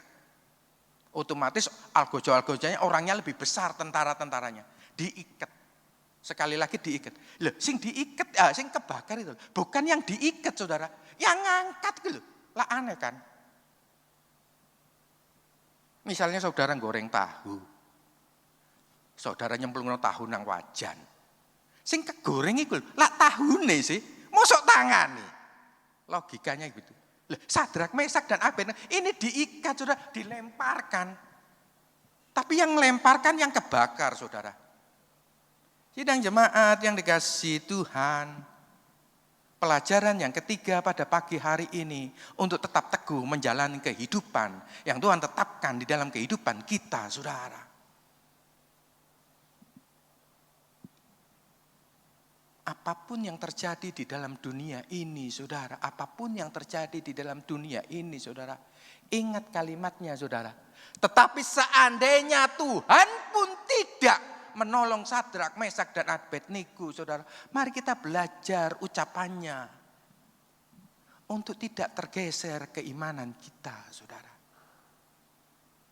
Otomatis algojo-algojonya orangnya lebih besar, tentara-tentaranya. Diikat. Sekali lagi diikat. Loh, sing diikat, sing kebakar itu. Bukan yang diikat, saudara. Yang ngangkat gitu. Lah aneh kan. Misalnya saudara goreng tahu. Saudara nyemplung tahu nang wajan. Sing kegoreng iku lah tahune sih, mosok tangane. Logikanya gitu. Lah Sadrak, Mesak dan Abednego ini diikat, saudara, dilemparkan. Tapi yang melemparkan yang kebakar, saudara. Sidang jemaat yang dikasihi Tuhan, pelajaran yang ketiga pada pagi hari ini untuk tetap teguh menjalani kehidupan yang Tuhan tetapkan di dalam kehidupan kita, saudara. apapun yang terjadi di dalam dunia ini, saudara, apapun yang terjadi di dalam dunia ini, saudara, ingat kalimatnya, saudara. Tetapi seandainya Tuhan pun tidak menolong Sadrak, Mesak, dan Abednego, saudara, mari kita belajar ucapannya untuk tidak tergeser keimanan kita, saudara.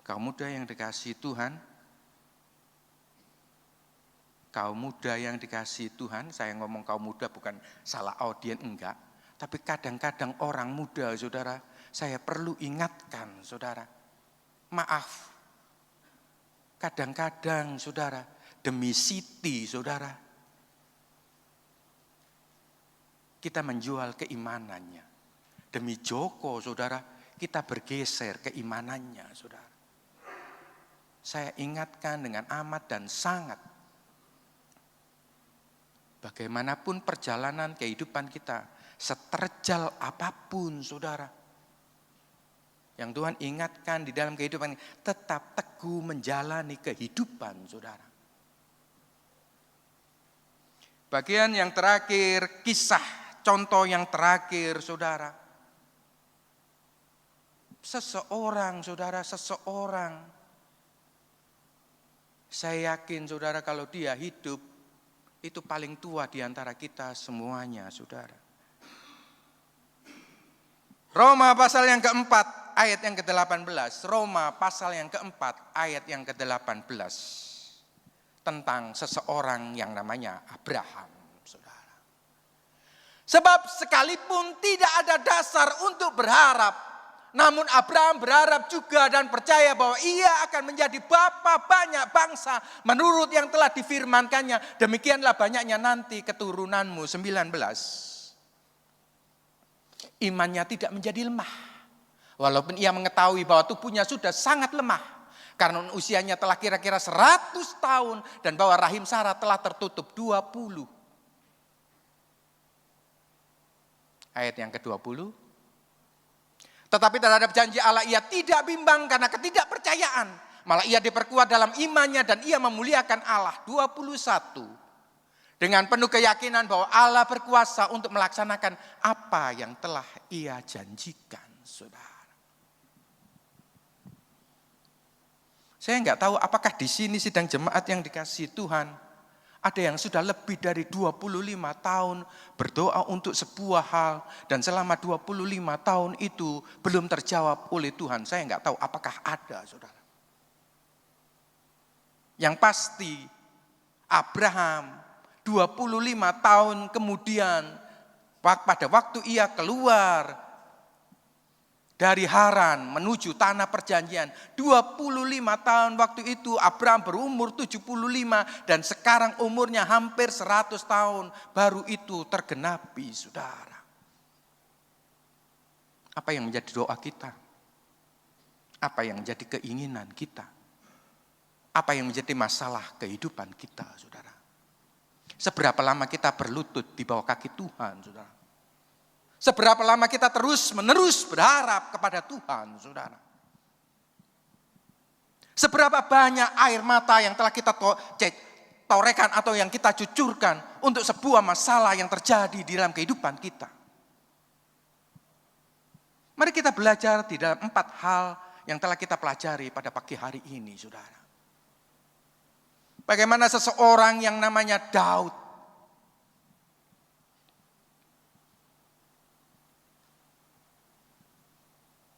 Kaum muda yang dikasihi Tuhan, kaum muda yang dikasihi Tuhan, saya ngomong kaum muda bukan salah audien, enggak. Tapi kadang-kadang orang muda, saudara, saya perlu ingatkan, saudara. Maaf, kadang-kadang, saudara, demi Siti, saudara, kita menjual keimanannya. Demi Joko, saudara, kita bergeser keimanannya, saudara. Saya ingatkan dengan amat dan sangat, bagaimanapun perjalanan kehidupan kita, seterjal apapun, saudara, yang Tuhan ingatkan di dalam kehidupan, tetap teguh menjalani kehidupan, saudara. Bagian yang terakhir, kisah contoh yang terakhir, saudara. Seseorang, saya yakin, saudara, kalau dia hidup, itu paling tua di antara kita semuanya, saudara. Roma pasal yang keempat, ayat yang ke-18. Roma pasal yang keempat, ayat yang ke-18. Tentang seseorang yang namanya Abraham, saudara. Sebab sekalipun tidak ada dasar untuk berharap, namun Abraham berharap juga dan percaya bahwa ia akan menjadi bapa banyak bangsa menurut yang telah difirmankannya. Demikianlah banyaknya nanti keturunanmu. 19. Imannya tidak menjadi lemah. Walaupun ia mengetahui bahwa tubuhnya sudah sangat lemah. Karena usianya telah kira-kira 100 tahun dan bahwa rahim Sarah telah tertutup 20. Ayat yang ke-20. Tetapi terhadap janji Allah ia tidak bimbang karena ketidakpercayaan. Malah ia diperkuat dalam imannya dan ia memuliakan Allah. 21. Dengan penuh keyakinan bahwa Allah berkuasa untuk melaksanakan apa yang telah ia janjikan, saudara. Saya enggak tahu apakah di sini sidang jemaat yang dikasihi Tuhan, ada yang sudah lebih dari 25 tahun berdoa untuk sebuah hal dan selama 25 tahun itu belum terjawab oleh Tuhan. Saya enggak tahu apakah ada, saudara. Yang pasti Abraham 25 tahun kemudian pada waktu ia keluar dari Haran menuju tanah perjanjian. 25 tahun waktu itu Abraham berumur 75 dan sekarang umurnya hampir 100 tahun. Baru itu tergenapi, saudara. Apa yang menjadi doa kita? Apa yang menjadi keinginan kita? Apa yang menjadi masalah kehidupan kita, saudara? Seberapa lama kita berlutut di bawah kaki Tuhan, saudara? Seberapa lama kita terus-menerus berharap kepada Tuhan, saudara? Seberapa banyak air mata yang telah kita torekan atau yang kita cucurkan untuk sebuah masalah yang terjadi di dalam kehidupan kita? Mari kita belajar di dalam 4 hal yang telah kita pelajari pada pagi hari ini, saudara. Bagaimana seseorang yang namanya Daud,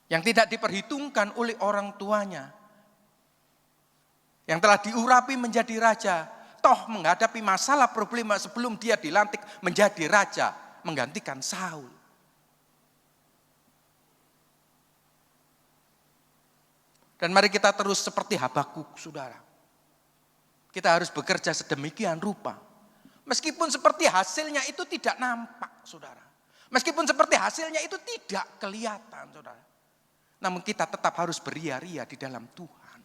yang tidak diperhitungkan oleh orang tuanya, yang telah diurapi menjadi raja, toh menghadapi masalah problema sebelum dia dilantik menjadi raja, menggantikan Saul. Dan mari kita terus seperti Habakuk, saudara. Kita harus bekerja sedemikian rupa. Meskipun seperti hasilnya itu tidak nampak, saudara. Meskipun seperti hasilnya itu tidak kelihatan, saudara. Namun kita tetap harus beria-ria di dalam Tuhan.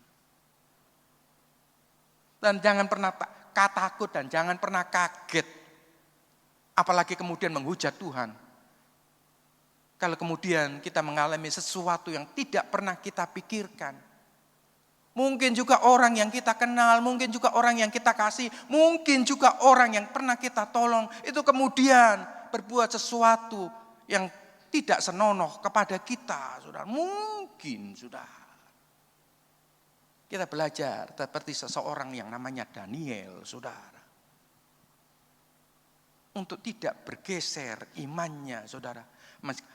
Dan jangan pernah takut dan jangan pernah kaget. Apalagi kemudian menghujat Tuhan. Kalau kemudian kita mengalami sesuatu yang tidak pernah kita pikirkan. Mungkin juga orang yang kita kenal, mungkin juga orang yang kita kasih, mungkin juga orang yang pernah kita tolong. Itu kemudian berbuat sesuatu yang tidak senonoh kepada kita, saudara. Mungkin, saudara. Kita belajar seperti seseorang yang namanya Daniel, saudara. Untuk tidak bergeser imannya, saudara.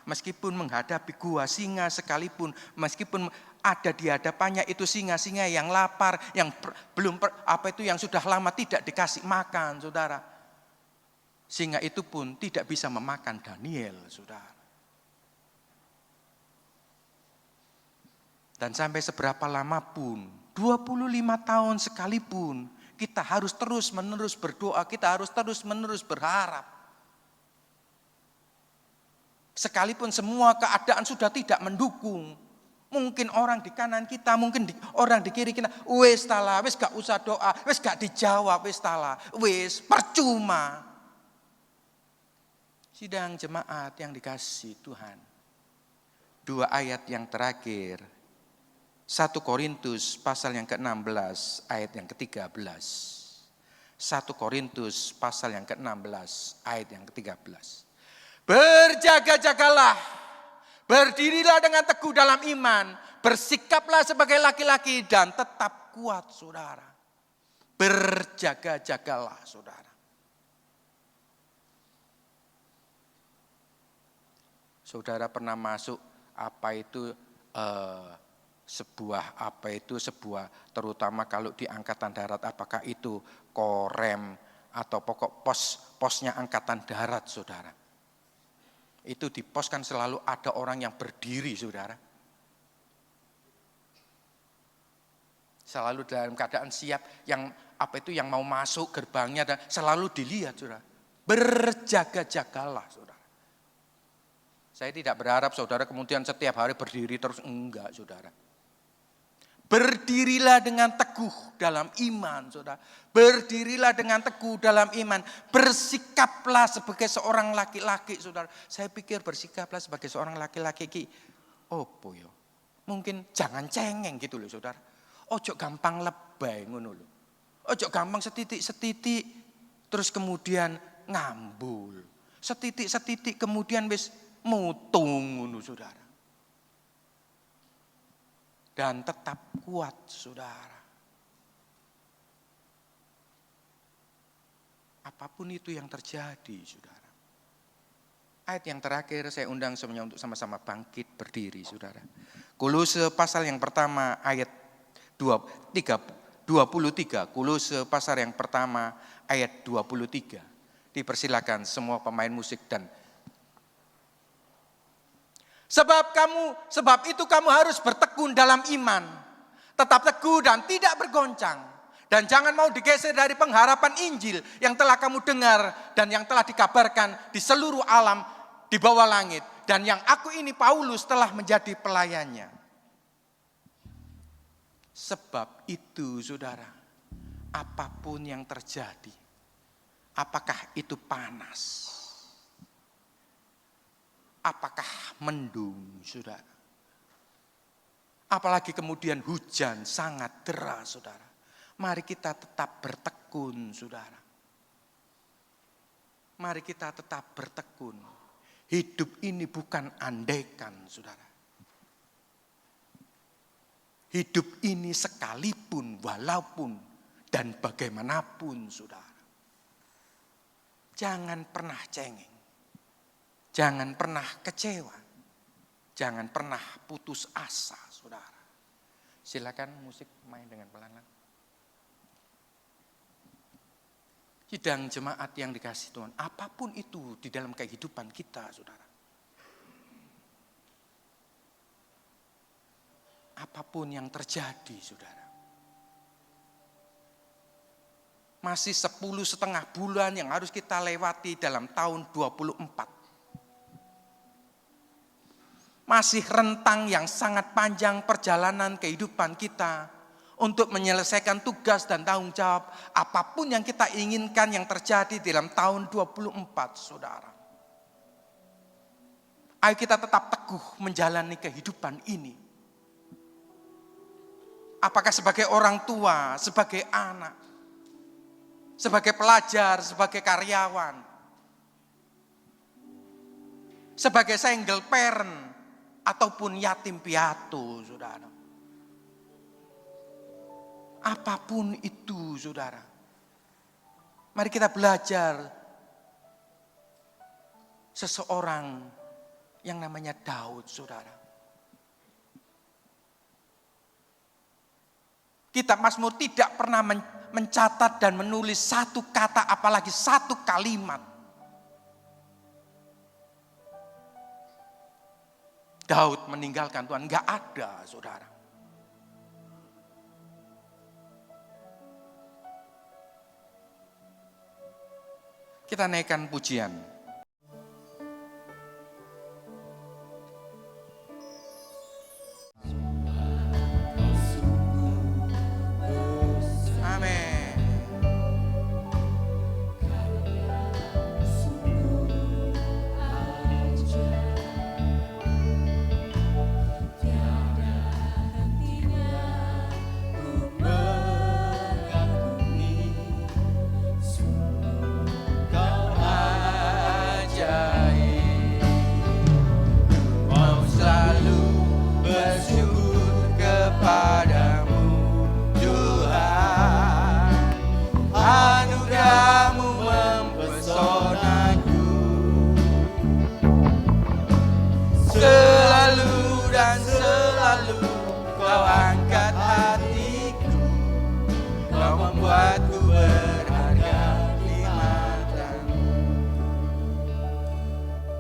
Meskipun menghadapi gua singa sekalipun, meskipun ada di hadapannya itu singa-singa yang lapar, yang yang sudah lama tidak dikasih makan, saudara. Singa itu pun tidak bisa memakan Daniel, saudara. Dan sampai seberapa lama pun, 25 tahun sekalipun, kita harus terus-menerus berdoa, kita harus terus-menerus berharap. Sekalipun semua keadaan sudah tidak mendukung. Mungkin orang di kanan kita, mungkin orang di kiri kita. Wes tala, wes gak usah doa, wes gak dijawab, wes tala. Wes percuma. Sidang jemaat yang dikasihi Tuhan. 2 ayat yang terakhir. 1 Korintus pasal yang ke-16 ayat yang ke-13. 1 Korintus pasal yang ke-16 ayat yang ke-13. Berjaga-jagalah, berdirilah dengan teguh dalam iman, bersikaplah sebagai laki-laki dan tetap kuat, saudara. Berjaga-jagalah, saudara. Saudara pernah masuk sebuah terutama kalau di angkatan darat, apakah itu korem atau pokok posnya angkatan darat, saudara. Itu di pos kan selalu ada orang yang berdiri, saudara. Selalu dalam keadaan siap, yang mau masuk gerbangnya dan selalu dilihat, saudara. Berjaga-jagalah, saudara. Saya tidak berharap saudara kemudian setiap hari berdiri terus, enggak, saudara. Berdirilah dengan teguh dalam iman, saudara. Berdirilah dengan teguh dalam iman. Bersikaplah sebagai seorang laki-laki, saudara. Saya pikir bersikaplah sebagai seorang laki-laki opo yo. Mungkin jangan cengeng gitu loh, saudara. Ojo gampang lebay ngono lho. Ojo gampang setitik-setitik terus kemudian ngambul. Setitik-setitik kemudian wis mutung ngono, saudara. Dan tetap kuat, saudara. Apapun itu yang terjadi, saudara. Ayat yang terakhir saya undang semuanya untuk sama-sama bangkit berdiri, saudara. Kolose pasal yang pertama ayat 23. Kolose pasal yang pertama ayat 23. Dipersilakan semua pemain musik dan Sebab itu kamu harus bertekun dalam iman. Tetap teguh dan tidak bergoncang. Dan jangan mau digeser dari pengharapan Injil yang telah kamu dengar dan yang telah dikabarkan di seluruh alam di bawah langit. Dan yang aku ini Paulus telah menjadi pelayannya. Sebab itu, saudara, apapun yang terjadi, apakah itu panas, apakah mendung, saudara. Apalagi kemudian hujan sangat deras, saudara. Mari kita tetap bertekun, saudara. Mari kita tetap bertekun. Hidup ini bukan andaikan, saudara. Hidup ini sekalipun, walaupun, dan bagaimanapun, saudara. Jangan pernah cengeng. Jangan pernah kecewa. Jangan pernah putus asa, saudara. Silakan musik main dengan pelan-pelan. Sidang jemaat yang dikasihi Tuhan, apapun itu di dalam kehidupan kita, saudara. Apapun yang terjadi, saudara. Masih 10,5 bulan yang harus kita lewati dalam tahun 24. Masih rentang yang sangat panjang perjalanan kehidupan kita untuk menyelesaikan tugas dan tanggung jawab apapun yang kita inginkan yang terjadi dalam tahun 24, saudara. Ayo kita tetap teguh menjalani kehidupan ini. Apakah sebagai orang tua, sebagai anak, sebagai pelajar, sebagai karyawan, sebagai single parent, ataupun yatim piatu, saudara. Apapun itu, saudara. Mari kita belajar seseorang yang namanya Daud, saudara. Kitab Mazmur tidak pernah mencatat dan menulis satu kata, apalagi satu kalimat. Daud meninggalkan Tuhan, enggak ada, saudara. Kita naikkan pujian.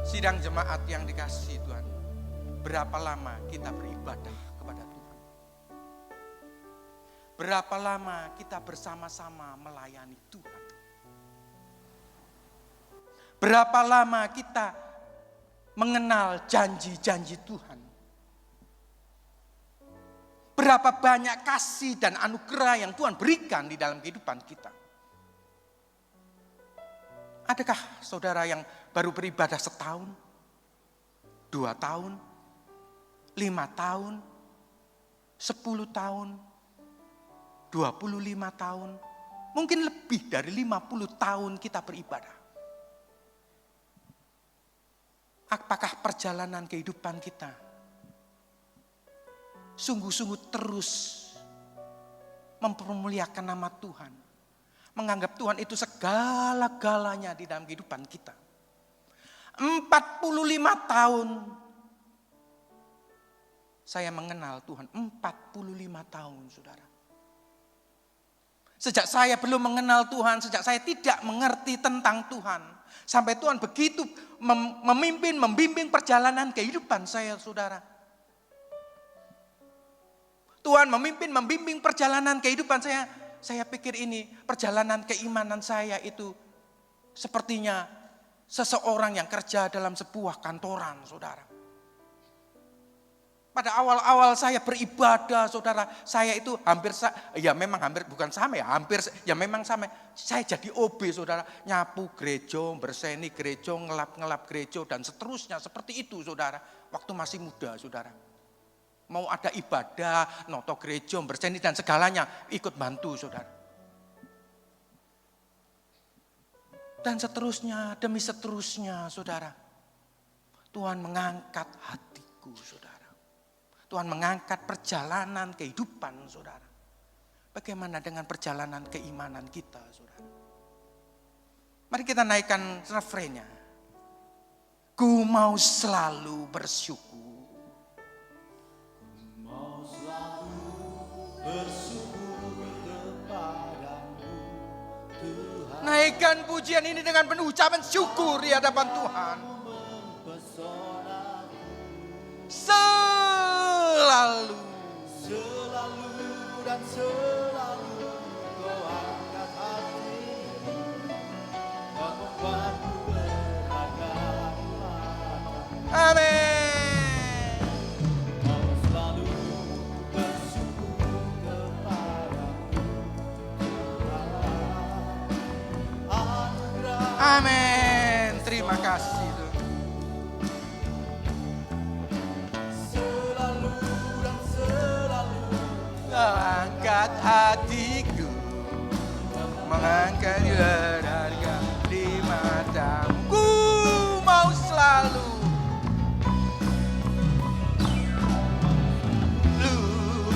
Sidang jemaat yang dikasihi Tuhan, berapa lama kita beribadah kepada Tuhan? Berapa lama kita bersama-sama melayani Tuhan? Berapa lama kita mengenal janji-janji Tuhan? Berapa banyak kasih dan anugerah yang Tuhan berikan di dalam kehidupan kita? Adakah saudara yang baru beribadah setahun, 2 tahun, 5 tahun, 10 tahun, 25 tahun, mungkin lebih dari 50 tahun kita beribadah? Apakah perjalanan kehidupan kita sungguh-sungguh terus mempermuliakan nama Tuhan, menganggap Tuhan itu segala-galanya di dalam kehidupan kita? 45 tahun saya mengenal Tuhan, 45 tahun, saudara. Sejak saya belum mengenal Tuhan, sejak saya tidak mengerti tentang Tuhan, sampai Tuhan begitu memimpin, membimbing perjalanan kehidupan saya, saudara. Tuhan memimpin, membimbing perjalanan kehidupan saya. Saya pikir ini perjalanan keimanan saya itu sepertinya seseorang yang kerja dalam sebuah kantoran, saudara. Pada awal-awal saya beribadah, saudara, saya itu hampir saya jadi OB, saudara, nyapu gereja, berseni gereja, ngelap gereja, dan seterusnya, seperti itu, saudara. Waktu masih muda, saudara. Mau ada ibadah, noto gereja, berseni, dan segalanya, ikut bantu, saudara. Dan seterusnya, demi seterusnya, saudara. Tuhan mengangkat hatiku, saudara. Tuhan mengangkat perjalanan kehidupan, saudara. Bagaimana dengan perjalanan keimanan kita, saudara? Mari kita naikkan refrennya. Ku mau selalu bersyukur. Ku mau selalu bersyukur kepadamu, Tuhan. Naikkan pujian ini dengan penuh ucapan syukur di hadapan Tuhan. Selalu dan selalu kau angkat hati, kau membuatku berharga. Amin. Kau selalu bersyukur kepadamu, Tuhan. Amin. Terima kasih. mengangkat hatiku, mengangkat berharga di matamu. Ku mau selalu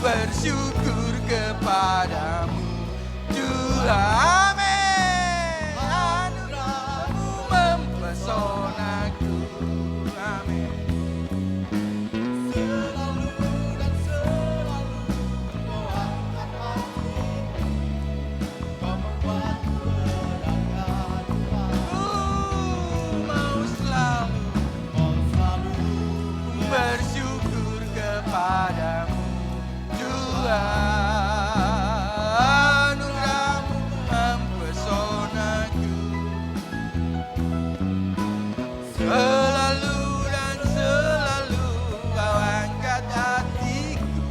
bersyukur kepadamu Tuhan. Amin. Anugerahmu mempesonaku. Amin. Selalu dan selalu Kau angkat hatiku, Kau membuatku berangkat di matamu. Mau selalu bersyukur kepadamu Tuhan. Anugerahmu mempesonaku. Selalu dan selalu Kau angkat hatiku,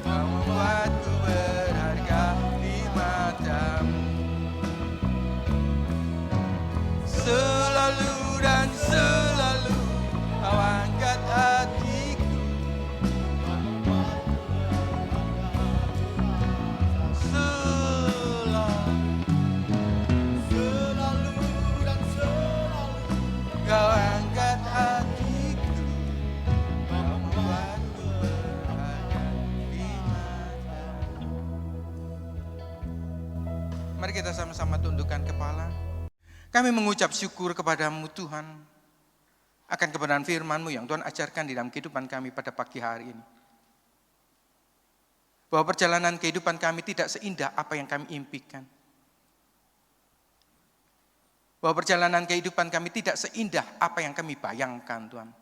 Kau membuatku berharga di matamu. Selalu dan selalu Kau angkat hatiku, Selalu dan selalu Kau angkat hatiku, Kau membuatku berharga di matamu. Mari kita sama-sama tundukkan kepala. Kami mengucap syukur kepadamu Tuhan akan kebenaran firman-Mu yang Tuhan ajarkan di dalam kehidupan kami pada pagi hari ini. Bahwa perjalanan kehidupan kami tidak seindah apa yang kami impikan. Bahwa perjalanan kehidupan kami tidak seindah apa yang kami bayangkan Tuhan.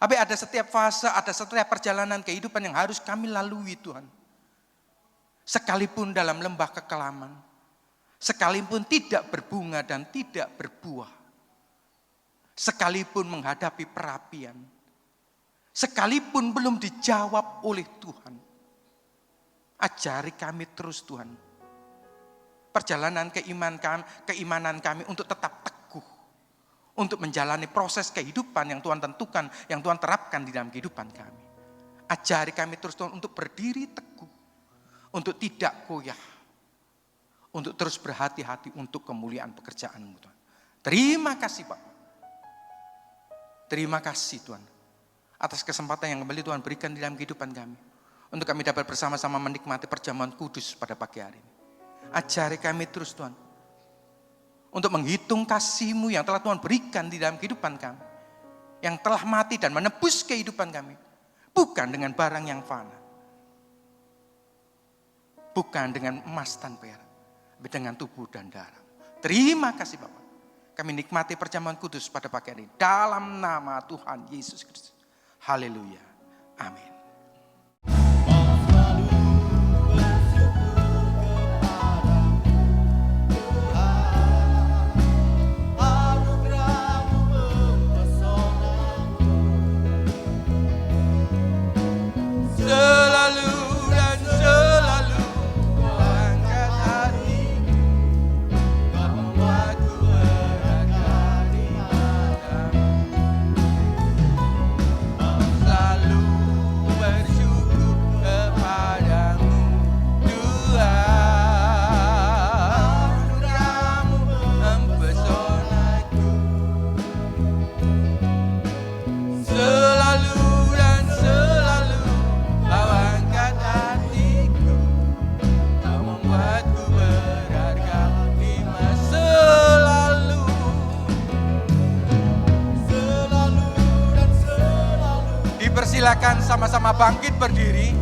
Tapi ada setiap fase, ada setiap perjalanan kehidupan yang harus kami lalui Tuhan. Sekalipun dalam lembah kekelaman, sekalipun tidak berbunga dan tidak berbuah, sekalipun menghadapi perapian, sekalipun belum dijawab oleh Tuhan, ajari kami terus Tuhan. Perjalanan keimanan kami untuk tetap teguh, untuk menjalani proses kehidupan yang Tuhan tentukan, yang Tuhan terapkan di dalam kehidupan kami. Ajari kami terus Tuhan untuk berdiri teguh, untuk tidak goyah, untuk terus berhati-hati untuk kemuliaan pekerjaan-Mu Tuhan. Terima kasih Bapak. Terima kasih Tuhan atas kesempatan yang kembali Tuhan berikan di dalam kehidupan kami, untuk kami dapat bersama-sama menikmati perjamuan kudus pada pagi hari ini. Ajari kami terus Tuhan untuk menghitung kasih-Mu yang telah Tuhan berikan di dalam kehidupan kami, yang telah mati dan menebus kehidupan kami, bukan dengan barang yang fana, bukan dengan emas dan perak, tapi dengan tubuh dan darah. Terima kasih Bapak. Kami nikmati perjamuan kudus pada pagi hari ini dalam nama Tuhan Yesus Kristus. Haleluya. Amin. Silakan sama-sama bangkit berdiri.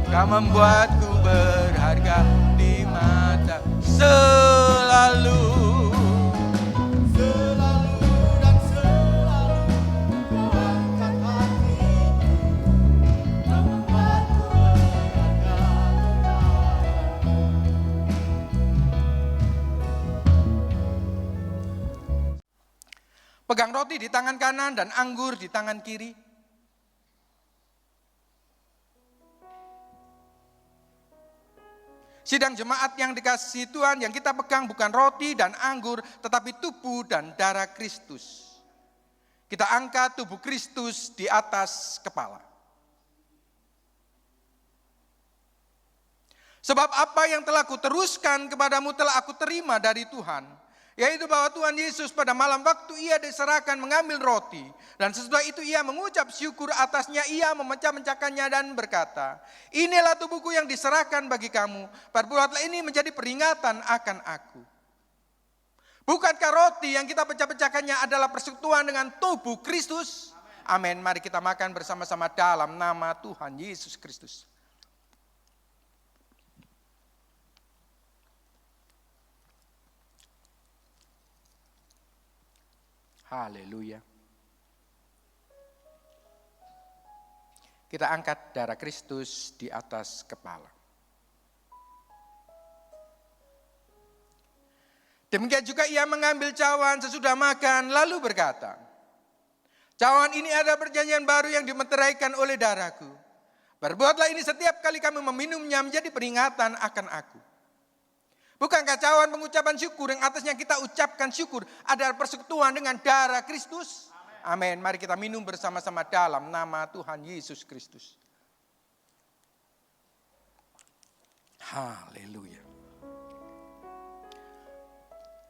Kau membuatku berharga di mata selalu. Selalu dan selalu Kau angkat hatiku, Kau membuatku berharga di matamu. Pegang roti di tangan kanan dan anggur di tangan kiri. Sidang jemaat yang dikasihi Tuhan, yang kita pegang bukan roti dan anggur, tetapi tubuh dan darah Kristus. Kita angkat tubuh Kristus di atas kepala. Sebab apa yang telah kuteruskan kepadamu telah aku terima dari Tuhan, yaitu bahwa Tuhan Yesus pada malam waktu ia diserahkan mengambil roti, dan sesudah itu ia mengucap syukur atasnya, ia memecah-mecahkannya dan berkata, inilah tubuhku yang diserahkan bagi kamu, perbuatlah ini menjadi peringatan akan aku. Bukankah roti yang kita pecah-pecahkannya adalah persekutuan dengan tubuh Kristus? Amin. Mari kita makan bersama-sama dalam nama Tuhan Yesus Kristus. Haleluya. Kita angkat darah Kristus di atas kepala. Demikian juga ia mengambil cawan sesudah makan lalu berkata, cawan ini adalah perjanjian baru yang dimeteraikan oleh darahku. Berbuatlah ini setiap kali kamu meminumnya menjadi peringatan akan aku. Bukankah cawan pengucapan syukur yang atasnya kita ucapkan syukur adalah persekutuan dengan darah Kristus? Amin. Mari kita minum bersama-sama dalam nama Tuhan Yesus Kristus. Haleluya.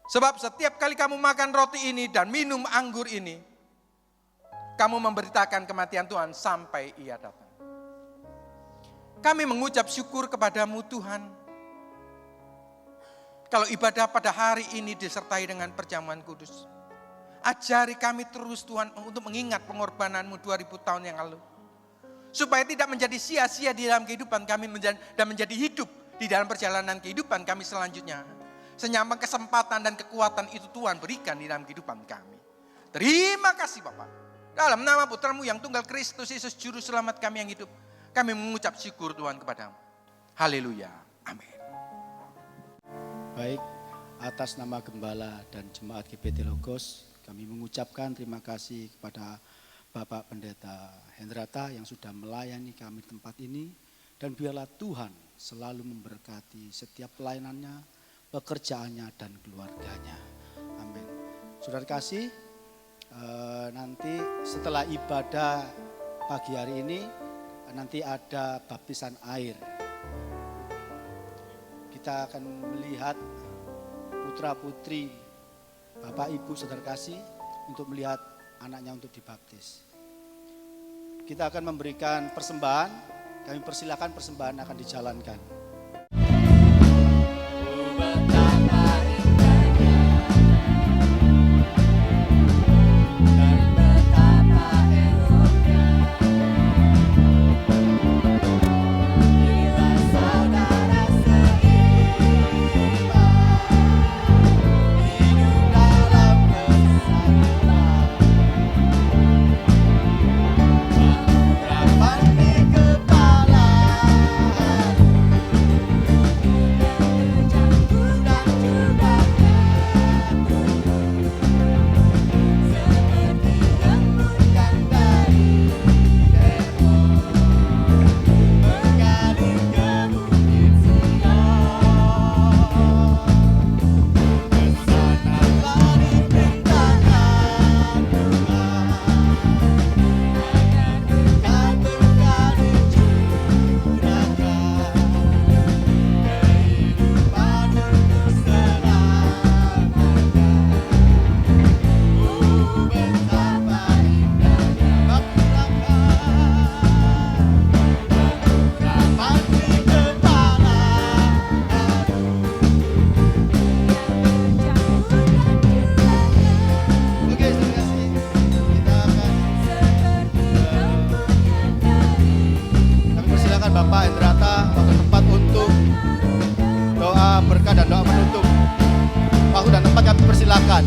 Sebab setiap kali kamu makan roti ini dan minum anggur ini, kamu memberitakan kematian Tuhan sampai ia datang. Kami mengucap syukur kepadamu Tuhan. Kalau ibadah pada hari ini disertai dengan perjamuan kudus. Ajari kami terus Tuhan untuk mengingat pengorbananmu 2000 tahun yang lalu. Supaya tidak menjadi sia-sia di dalam kehidupan kami dan menjadi hidup di dalam perjalanan kehidupan kami selanjutnya. Senyambang kesempatan dan kekuatan itu Tuhan berikan di dalam kehidupan kami. Terima kasih Bapak. Dalam nama Putramu yang tunggal Kristus Yesus Juru Selamat kami yang hidup. Kami mengucap syukur Tuhan kepadamu. Haleluya. Amin. Baik, atas nama Gembala dan Jemaat GBT Logos, kami mengucapkan terima kasih kepada Bapak Pendeta Hendrata yang sudah melayani kami di tempat ini. Dan biarlah Tuhan selalu memberkati setiap pelayanannya, pekerjaannya dan keluarganya. Amin. Saudara kasih, nanti setelah ibadah pagi hari ini, nanti ada baptisan air. Kita akan melihat putra-putri, Bapak Ibu saudara kasih untuk melihat anaknya untuk dibaptis. Kita akan memberikan persembahan, kami persilakan persembahan akan dijalankan. Persilakan.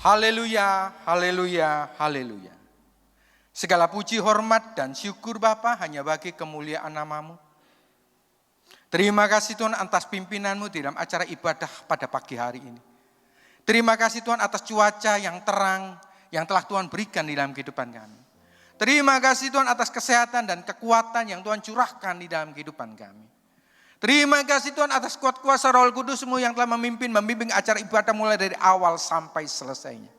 Haleluya, haleluya, haleluya. Segala puji, hormat, dan syukur Bapa hanya bagi kemuliaan nama-Mu. Terima kasih Tuhan atas pimpinan-Mu di dalam acara ibadah pada pagi hari ini. Terima kasih Tuhan atas cuaca yang terang yang telah Tuhan berikan di dalam kehidupan kami. Terima kasih Tuhan atas kesehatan dan kekuatan yang Tuhan curahkan di dalam kehidupan kami. Terima kasih Tuhan atas kuat kuasa Roh Kudus-Mu yang telah membimbing acara ibadah mulai dari awal sampai selesainya.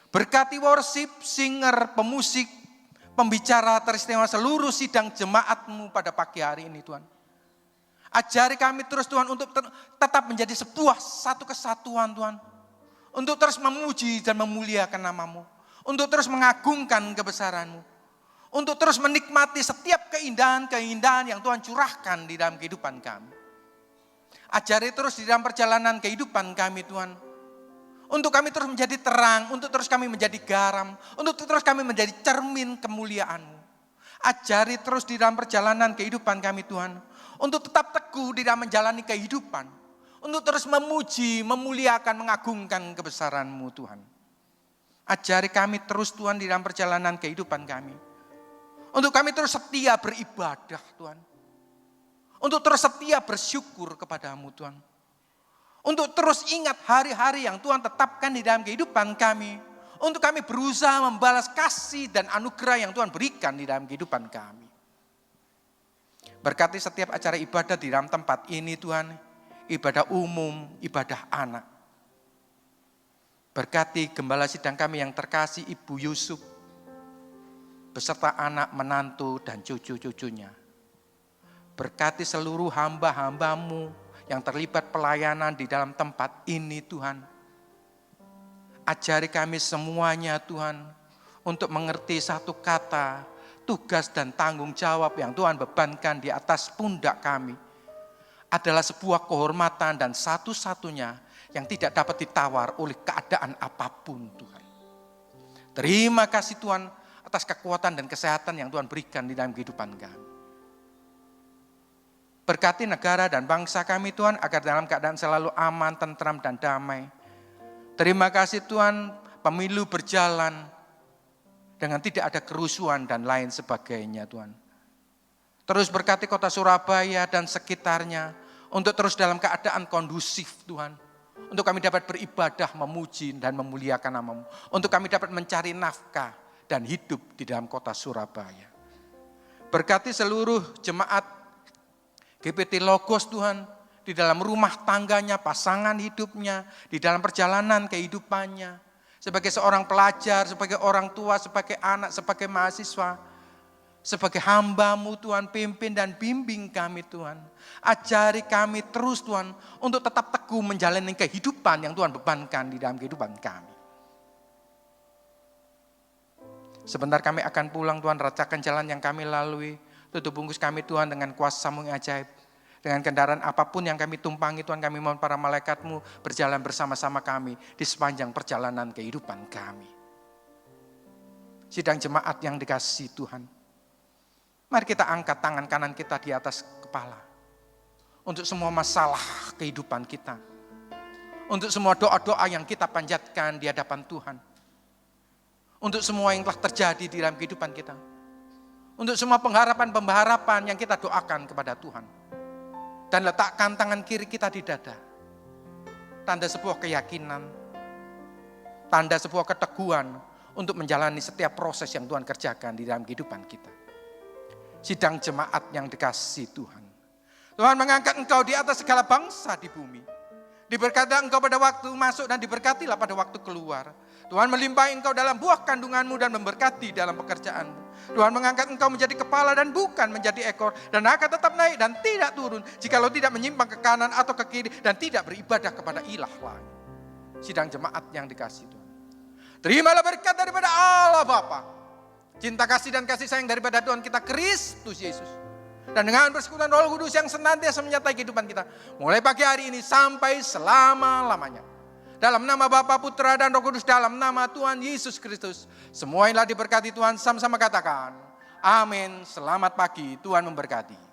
Berkati worship, singer, pemusik, pembicara teristimewa seluruh sidang jemaat-Mu pada pagi hari ini Tuhan. Ajari kami terus Tuhan untuk tetap menjadi satu kesatuan Tuhan. Untuk terus memuji dan memuliakan nama-Mu. Untuk terus mengagungkan kebesaran-Mu. Untuk terus menikmati setiap keindahan-keindahan yang Tuhan curahkan di dalam kehidupan kami. Ajari terus di dalam perjalanan kehidupan kami Tuhan. Untuk kami terus menjadi terang, untuk terus kami menjadi garam, untuk terus kami menjadi cermin kemuliaan-Mu. Ajari terus di dalam perjalanan kehidupan kami Tuhan. Untuk tetap teguh di dalam menjalani kehidupan. Untuk terus memuji, memuliakan, mengagungkan kebesaran-Mu Tuhan. Ajari kami terus Tuhan di dalam perjalanan kehidupan kami. Untuk kami terus setia beribadah Tuhan. Untuk terus setia bersyukur kepada-Mu Tuhan. Untuk terus ingat hari-hari yang Tuhan tetapkan di dalam kehidupan kami. Untuk kami berusaha membalas kasih dan anugerah yang Tuhan berikan di dalam kehidupan kami. Berkati setiap acara ibadah di dalam tempat ini Tuhan. Ibadah umum, ibadah anak. Berkati gembala sidang kami yang terkasih Ibu Yusuf. Beserta anak, menantu, dan cucu-cucunya. Berkati seluruh hamba-hamba-Mu yang terlibat pelayanan di dalam tempat ini Tuhan. Ajari kami semuanya Tuhan untuk mengerti satu kata, tugas dan tanggung jawab yang Tuhan bebankan di atas pundak kami. Adalah sebuah kehormatan dan satu-satunya yang tidak dapat ditawar oleh keadaan apapun Tuhan. Terima kasih Tuhan atas kekuatan dan kesehatan yang Tuhan berikan di dalam kehidupan kami. Berkati negara dan bangsa kami Tuhan agar dalam keadaan selalu aman, tentram dan damai. Terima kasih Tuhan pemilu berjalan dengan tidak ada kerusuhan dan lain sebagainya Tuhan. Terus berkati kota Surabaya dan sekitarnya untuk terus dalam keadaan kondusif Tuhan. Untuk kami dapat beribadah, memuji dan memuliakan nama-Mu. Untuk kami dapat mencari nafkah dan hidup di dalam kota Surabaya. Berkati seluruh jemaat GPT Logos Tuhan, di dalam rumah tangganya, pasangan hidupnya, di dalam perjalanan kehidupannya, sebagai seorang pelajar, sebagai orang tua, sebagai anak, sebagai mahasiswa, sebagai hamba-Mu Tuhan, pimpin dan bimbing kami Tuhan. Ajari kami terus Tuhan, untuk tetap teguh menjalani kehidupan yang Tuhan bebankan di dalam kehidupan kami. Sebentar kami akan pulang Tuhan, rasakan jalan yang kami lalui. Tutup bungkus kami Tuhan dengan kuasa-Mu yang ajaib. Dengan kendaraan apapun yang kami tumpangi Tuhan, kami mohon para malaikat-Mu berjalan bersama-sama kami di sepanjang perjalanan kehidupan kami. Sidang jemaat yang dikasihi Tuhan. Mari kita angkat tangan kanan kita di atas kepala. Untuk semua masalah kehidupan kita. Untuk semua doa-doa yang kita panjatkan di hadapan Tuhan. Untuk semua yang telah terjadi di dalam kehidupan kita. Untuk semua pengharapan-pengharapan yang kita doakan kepada Tuhan. Dan letakkan tangan kiri kita di dada. Tanda sebuah keyakinan. Tanda sebuah keteguhan untuk menjalani setiap proses yang Tuhan kerjakan di dalam kehidupan kita. Sidang jemaat yang dikasihi Tuhan. Tuhan mengangkat engkau di atas segala bangsa di bumi. Diberkati engkau pada waktu masuk dan diberkatilah pada waktu keluar. Tuhan melimpahi engkau dalam buah kandunganmu dan memberkati dalam pekerjaanmu. Tuhan mengangkat engkau menjadi kepala dan bukan menjadi ekor. Dan akan tetap naik dan tidak turun. Jikalau tidak menyimpang ke kanan atau ke kiri dan tidak beribadah kepada ilah lain. Sidang jemaat yang dikasihi Tuhan. Terimalah berkat daripada Allah Bapa. Cinta kasih dan kasih sayang daripada Tuhan kita Kristus Yesus. Dan dengan persekutuan Roh Kudus yang senantiasa menyertai kehidupan kita. Mulai pagi hari ini sampai selama-lamanya. Dalam nama Bapa, Putra, dan Roh Kudus, dalam nama Tuhan Yesus Kristus. Semua yang telah diberkati Tuhan, sama-sama katakan, amin. Selamat pagi, Tuhan memberkati.